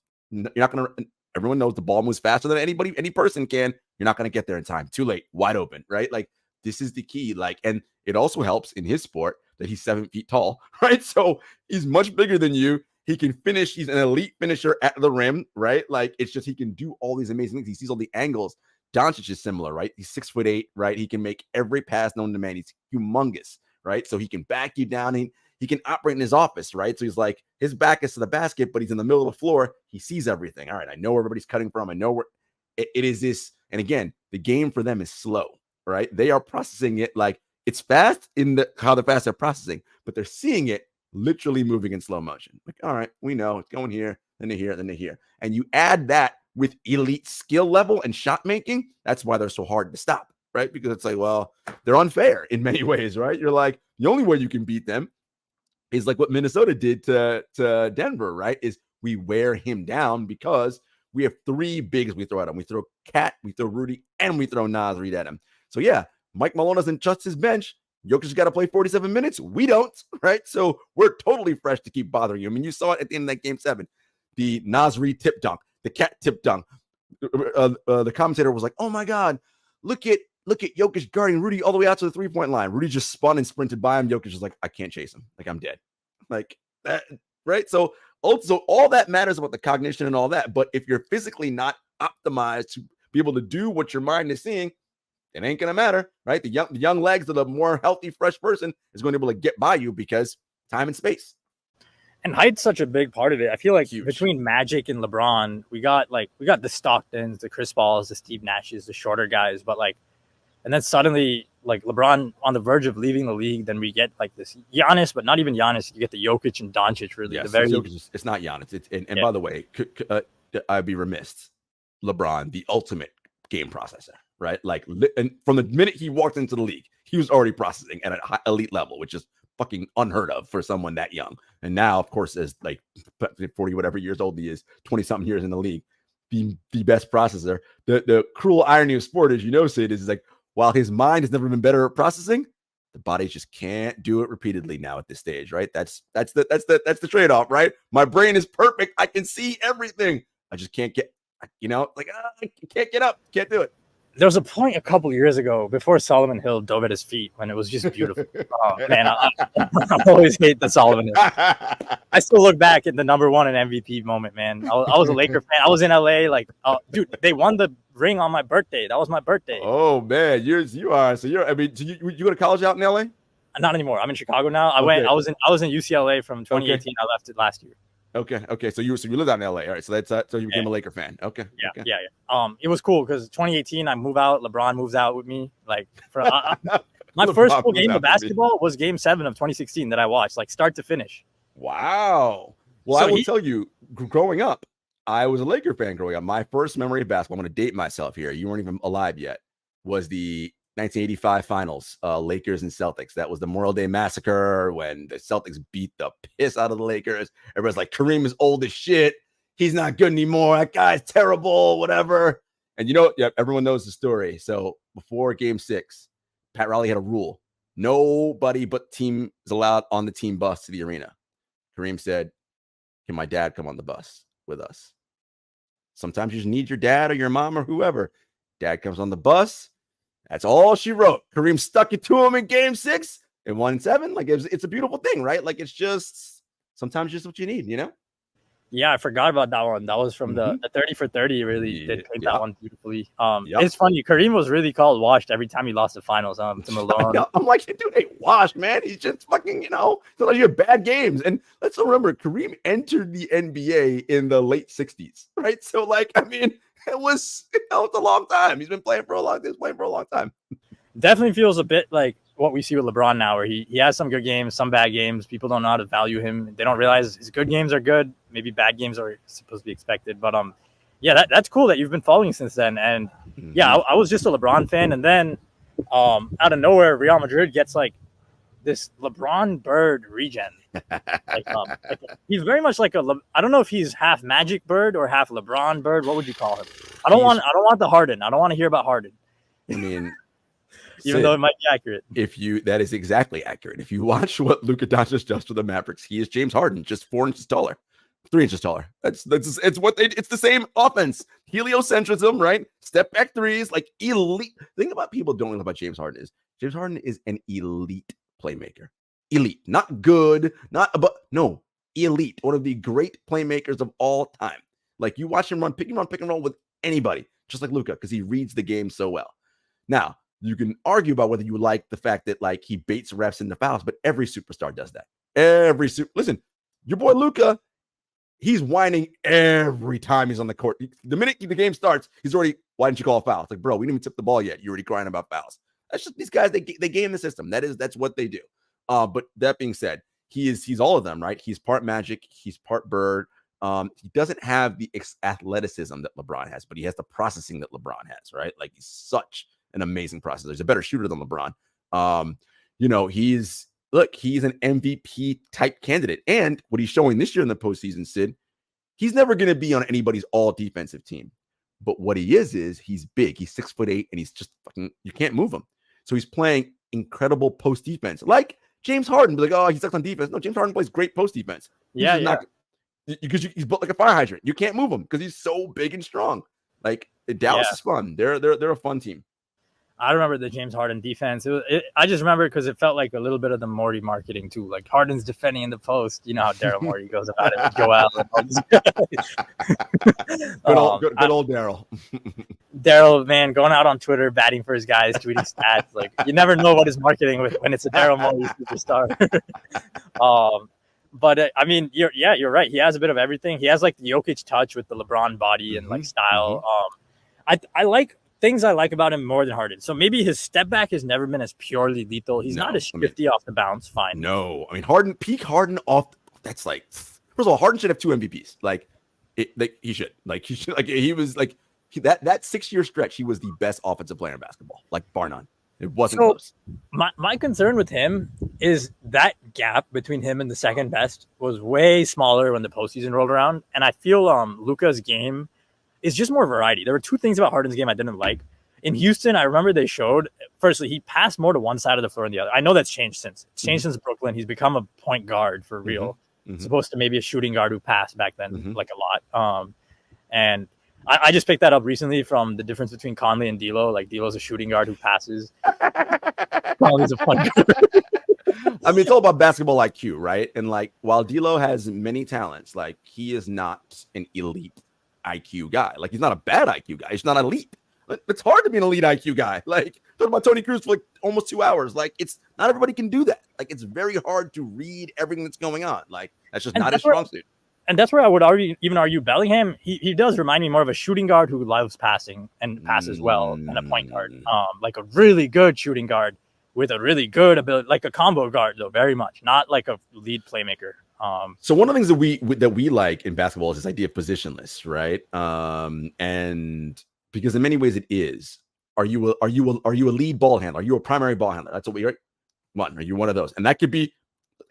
Everyone knows the ball moves faster than any person can. You're not going to get there in time. Too late, wide open, right? Like this is the key. Like, and it also helps in his sport that he's 7 feet tall, right? So he's much bigger than you. He can finish. He's an elite finisher at the rim, right? Like it's just he can do all these amazing things. He sees all the angles. Doncic is similar, right? He's 6'8", right? He can make every pass known to man. He's humongous, right? So he can back you down. He can operate in his office, right? So he's like, his back is to the basket, but he's in the middle of the floor. He sees everything. All right, I know where everybody's cutting from. I know where it is this. And again, the game for them is slow, right? They are processing it like it's fast in how the fast they're processing, but they're seeing it literally moving in slow motion. Like, all right, we know it's going here, then to here, then to here. And you add that with elite skill level and shot making, that's why they're so hard to stop, right? Because it's like, well, they're unfair in many ways, right? You're like, the only way you can beat them is like what Minnesota did to Denver, right? Is we wear him down because we have three bigs we throw at him. We throw Cat, we throw Rudy, and we throw Naz Reid at him. So yeah, Mike Malone doesn't trust his bench. Jokic's got to play 47 minutes. We don't, right? So we're totally fresh to keep bothering you. I mean, you saw it at the end of that game 7. The Naz Reid tip dunk, the Cat tip dunk. The commentator was like, "Oh my God, look at Jokic guarding Rudy all the way out to the 3-point line." Rudy just spun and sprinted by him. Jokic was like, "I can't chase him. Like I'm dead." Like that, right? So also all that matters about the cognition and all that. But if you're physically not optimized to be able to do what your mind is seeing, it ain't gonna matter, right? The young legs of the more healthy, fresh person is going to be able to get by you because time and space. And height's such a big part of it. I feel like Huge. Between Magic and LeBron, we got the Stocktons, the Chris Pauls, the Steve Nashes, the shorter guys, but like, and then suddenly like LeBron on the verge of leaving the league, then we get like this Giannis, but not even Giannis. You get the Jokic and Doncic, really. Yes, the very it's not Giannis. And by the way, I'd be remiss. LeBron, the ultimate game processor, right? Like, and from the minute he walked into the league, he was already processing at an elite level, which is fucking unheard of for someone that young. And now, of course, as like 40 whatever years old he is, 20 something years in the league, the best processor. The cruel irony of sport, as you know, Sid, is like while his mind has never been better at processing, the body just can't do it repeatedly now at this stage, right? That's the trade-off, right? My brain is perfect. I can see everything. I just can't get, I can't get up, can't do it. There was a point a couple years ago before Solomon Hill dove at his feet when it was just beautiful. Oh man, I always hate the Solomon Hill. I still look back at the number 1 and MVP moment, man. I was a Laker fan. I was in LA, like, dude, they won the ring on my birthday. That was my birthday. Oh man, you are. So you're. I mean, so you go to college out in LA? Not anymore. I'm in Chicago now. I was in UCLA from 2018. Okay. I left it last year. Okay. So you live out in LA. All right. So that's so you became a Laker fan. Okay. Yeah. It was cool because 2018 I move out. LeBron moves out with me. Like my first full game of basketball was Game 7 of 2016 that I watched, like start to finish. Wow. Well, so I will tell you, growing up, I was a Laker fan growing up. My first memory of basketball, I'm going to date myself here. You weren't even alive yet. Was the 1985 finals, Lakers and Celtics. That was the Memorial Day massacre when the Celtics beat the piss out of the Lakers. Everybody's like, Kareem is old as shit. He's not good anymore. That guy's terrible, whatever. And everyone knows the story. So before Game 6, Pat Riley had a rule. Nobody but team is allowed on the team bus to the arena. Kareem said, "Can my dad come on the bus with us?" Sometimes you just need your dad or your mom or whoever. Dad comes on the bus. That's all she wrote. Kareem stuck it to him in Game 6 and won 7. Like it's a beautiful thing, right? Like it's just sometimes just what you need, Yeah, I forgot about that one. That was from the 30 for 30. Really did paint that one beautifully. It's funny. Kareem was really called washed every time he lost the finals. To Malone. I'm like, dude, ain't washed, man. He's just fucking, so you have bad games. And let's remember, Kareem entered the NBA in the late 60s, right? So, like, I mean, it was a long time. He's been playing for a long time. Definitely feels a bit like what we see with LeBron now, where he has some good games, some bad games. People don't know how to value him. They don't realize his good games are good. Maybe bad games are supposed to be expected. But that's cool that you've been following since then. And I was just a LeBron fan, and then out of nowhere, Real Madrid gets like this LeBron Bird regen. He's very much like I don't know if he's half Magic Bird or half LeBron Bird. What would you call him? I don't want the Harden. I don't want to hear about Harden. I mean, even though it might be accurate. That is exactly accurate. If you watch what Luka Doncic does to the Mavericks, he is James Harden, just 4 inches taller. 3 inches taller. It's the same offense. Heliocentrism, right? Step back threes, like elite. Think about people don't know about James Harden is. James Harden is an elite playmaker. Elite, not good, no, elite. One of the great playmakers of all time. Like you watch him run pick and roll with anybody, just like Luka, because he reads the game so well. Now, you can argue about whether you like the fact that like he baits refs into fouls, but every superstar does that. Listen, your boy Luka, he's whining every time he's on the court. The minute the game starts, he's already, why didn't you call a foul? It's like, bro, we didn't even tip the ball yet. You're already crying about fouls. That's just these guys, they game the system. That's what they do. But that being said, he's all of them, right? He's part Magic, he's part Bird. He doesn't have the athleticism that LeBron has, but he has the processing that LeBron has, right? Like he's such an amazing processor. He's a better shooter than LeBron. He's an MVP type candidate. And what he's showing this year in the postseason, Sid, he's never going to be on anybody's all defensive team. But what he is he's big. He's 6'8", and he's just fucking, you can't move him. So he's playing incredible post defense. Like James Harden, be like, oh, he sucks on defense. No, James Harden plays great post defense. Because he's built like a fire hydrant. You can't move him because he's so big and strong. Like Dallas is fun. They're a fun team. I remember the James Harden defense. I just remember because it felt like a little bit of the Morty marketing too. Like Harden's defending in the post. You know how Daryl Morty goes about it with Joel. Good old Daryl. Daryl, man, going out on Twitter, batting for his guys, tweeting stats. Like you never know what is marketing when it's a Daryl Morty superstar. But I mean, you're right. He has a bit of everything. He has like the Jokic touch with the LeBron body and like style. I like things I like about him more than Harden. So maybe his step back has never been as purely lethal. He's not as shifty off the bounce. Fine. No, I mean peak Harden off. That's like, first of all, Harden should have 2 MVPs. He should. He was like that 6-year stretch. He was the best offensive player in basketball, like bar none. It wasn't close. My concern with him is that gap between him and the second best was way smaller when the postseason rolled around. And I feel Luka's game is just more variety. There were 2 things about Harden's game I didn't like. In Houston, I remember they showed, firstly, he passed more to one side of the floor than the other. I know that's changed since. It's changed since Brooklyn. He's become a point guard for real. Supposed to maybe a shooting guard who passed back then, like a lot. And I just picked that up recently from the difference between Conley and D'Lo. Like D'Lo's a shooting guard who passes. Conley's a point guard. I mean, it's all about basketball IQ, right? And like, while D'Lo has many talents, like he is not an elite IQ guy. Like he's not a bad IQ guy. He's not elite. It's hard to be an elite IQ guy. Like talking about Toni Kroos for like almost 2 hours. Like it's not everybody can do that. Like it's very hard to read everything that's going on. Like that's just not his strong suit. And that's where I would argue Bellingham. He does remind me more of a shooting guard who loves passing and passes well than a point guard. Like a really good shooting guard with a really good ability, like a combo guard though, very much not like a lead playmaker. So one of the things that we like in basketball is this idea of positionless, right? And because in many ways it is. Are you a lead ball handler? Are you a primary ball handler? That's what we are. Are you one of those? And that could be,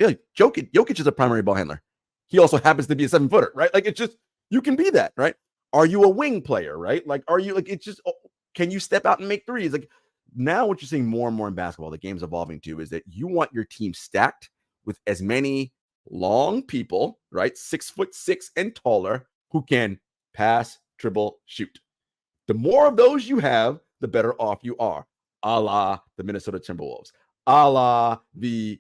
Jokic is a primary ball handler. He also happens to be a 7-footer, right? Like it's just, you can be that, right? Are you a wing player, right? Like, are you like, it's just, can you step out and make threes? Like now what you're seeing more and more in basketball, the game's evolving to is that you want your team stacked with as many long people, right? 6'6" and taller who can pass, dribble, shoot. The more of those you have, the better off you are. A la the Minnesota Timberwolves, a la the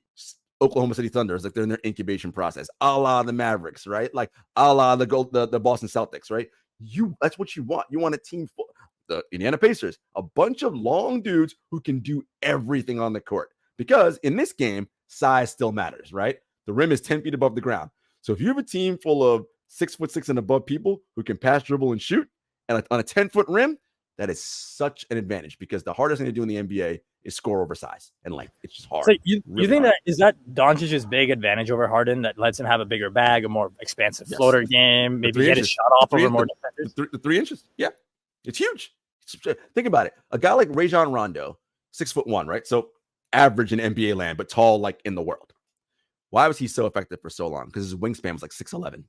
Oklahoma City Thunder, like they're in their incubation process, a la the Mavericks, right? Like a la the Boston Celtics, right? That's what you want. You want a team full, the Indiana Pacers, a bunch of long dudes who can do everything on the court. Because in this game, size still matters, right? The rim is 10 feet above the ground. So if you have a team full of 6'6" and above people who can pass, dribble, and shoot, and on a 10-foot rim, that is such an advantage because the hardest thing to do in the NBA is score over size and length. It's just hard. So you think hard. That Doncic's big advantage over Harden that lets him have a bigger bag, a more expansive floater game, maybe get his shot off over more defenders? The 3 inches, yeah, it's huge. Think about it. A guy like Rajon Rondo, 6'1", right? So average in NBA land, but tall like in the world. Why was he so effective for so long? Because his wingspan was like 6'11".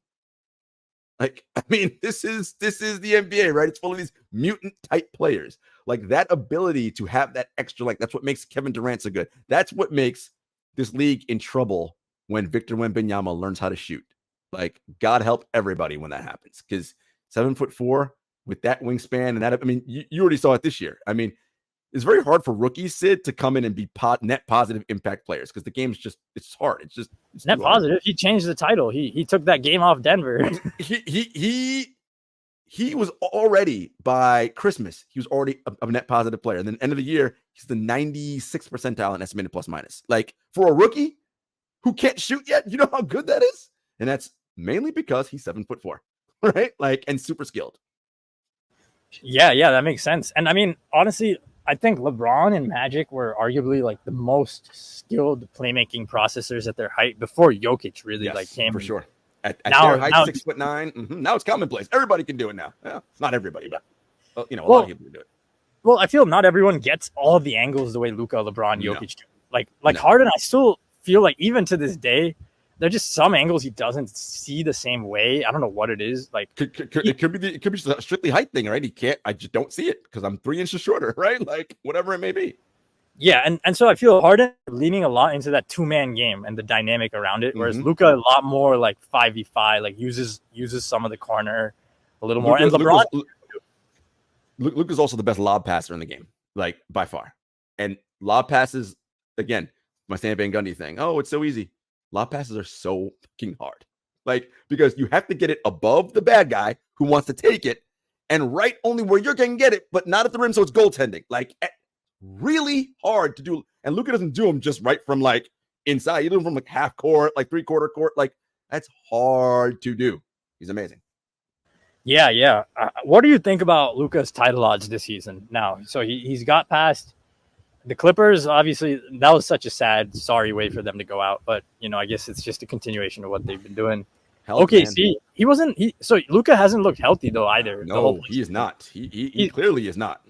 Like, I mean, this is the NBA, right? It's full of these mutant type players. Like that ability to have that extra, like that's what makes Kevin Durant so good. That's what makes this league in trouble when Victor Wembanyama learns how to shoot. Like, God help everybody when that happens, because 7'4" with that wingspan and that, I mean, you already saw it this year. I mean, it's very hard for rookies, Sid, to come in and be net positive impact players, because the game's just, it's hard. It's net positive. He changed the title. He took that game off Denver. He was already, by Christmas, he was already a net positive player. And then end of the year, he's the 96th percentile in estimated plus minus. Like, for a rookie who can't shoot yet, you know how good that is? And that's mainly because he's 7'4", right? Like, and super skilled. Yeah, that makes sense. And I mean, honestly, I think LeBron and Magic were arguably like the most skilled playmaking processors at their height before Jokic really came. For sure. At their height, 6'9". Now it's commonplace. Everybody can do it now. Well, not everybody, but a lot of people can do it. Well, I feel not everyone gets all the angles the way Luka, LeBron, Jokic do. Like Harden, I still feel like even to this day, there are just some angles he doesn't see the same way. I don't know what it is. Like, it could be a strictly height thing, right? I just don't see it because I'm 3 inches shorter, right? Like, whatever it may be. Yeah, and so I feel Harden leaning a lot into that 2-man game and the dynamic around it, whereas Luka a lot more like 5v5, like uses some of the corner a little more. And LeBron, Luka's also the best lob passer in the game, like, by far. And lob passes, again, my Stan Van Gundy thing. Oh, it's so easy. Lob passes are so fucking hard, like, because you have to get it above the bad guy who wants to take it, and right only where you're going to get it, but not at the rim, so it's goaltending. Like, really hard to do. And Luka doesn't do them just right from like inside. You do them from like half court, like 3/4 court. Like, that's hard to do. He's amazing. Yeah. What do you think about Luka's title odds this season now? So he's got past the Clippers. Obviously, that was such a sad, sorry way for them to go out. But, I guess it's just a continuation of what they've been doing. So Luka hasn't looked healthy though either. No, he is not. He clearly is not.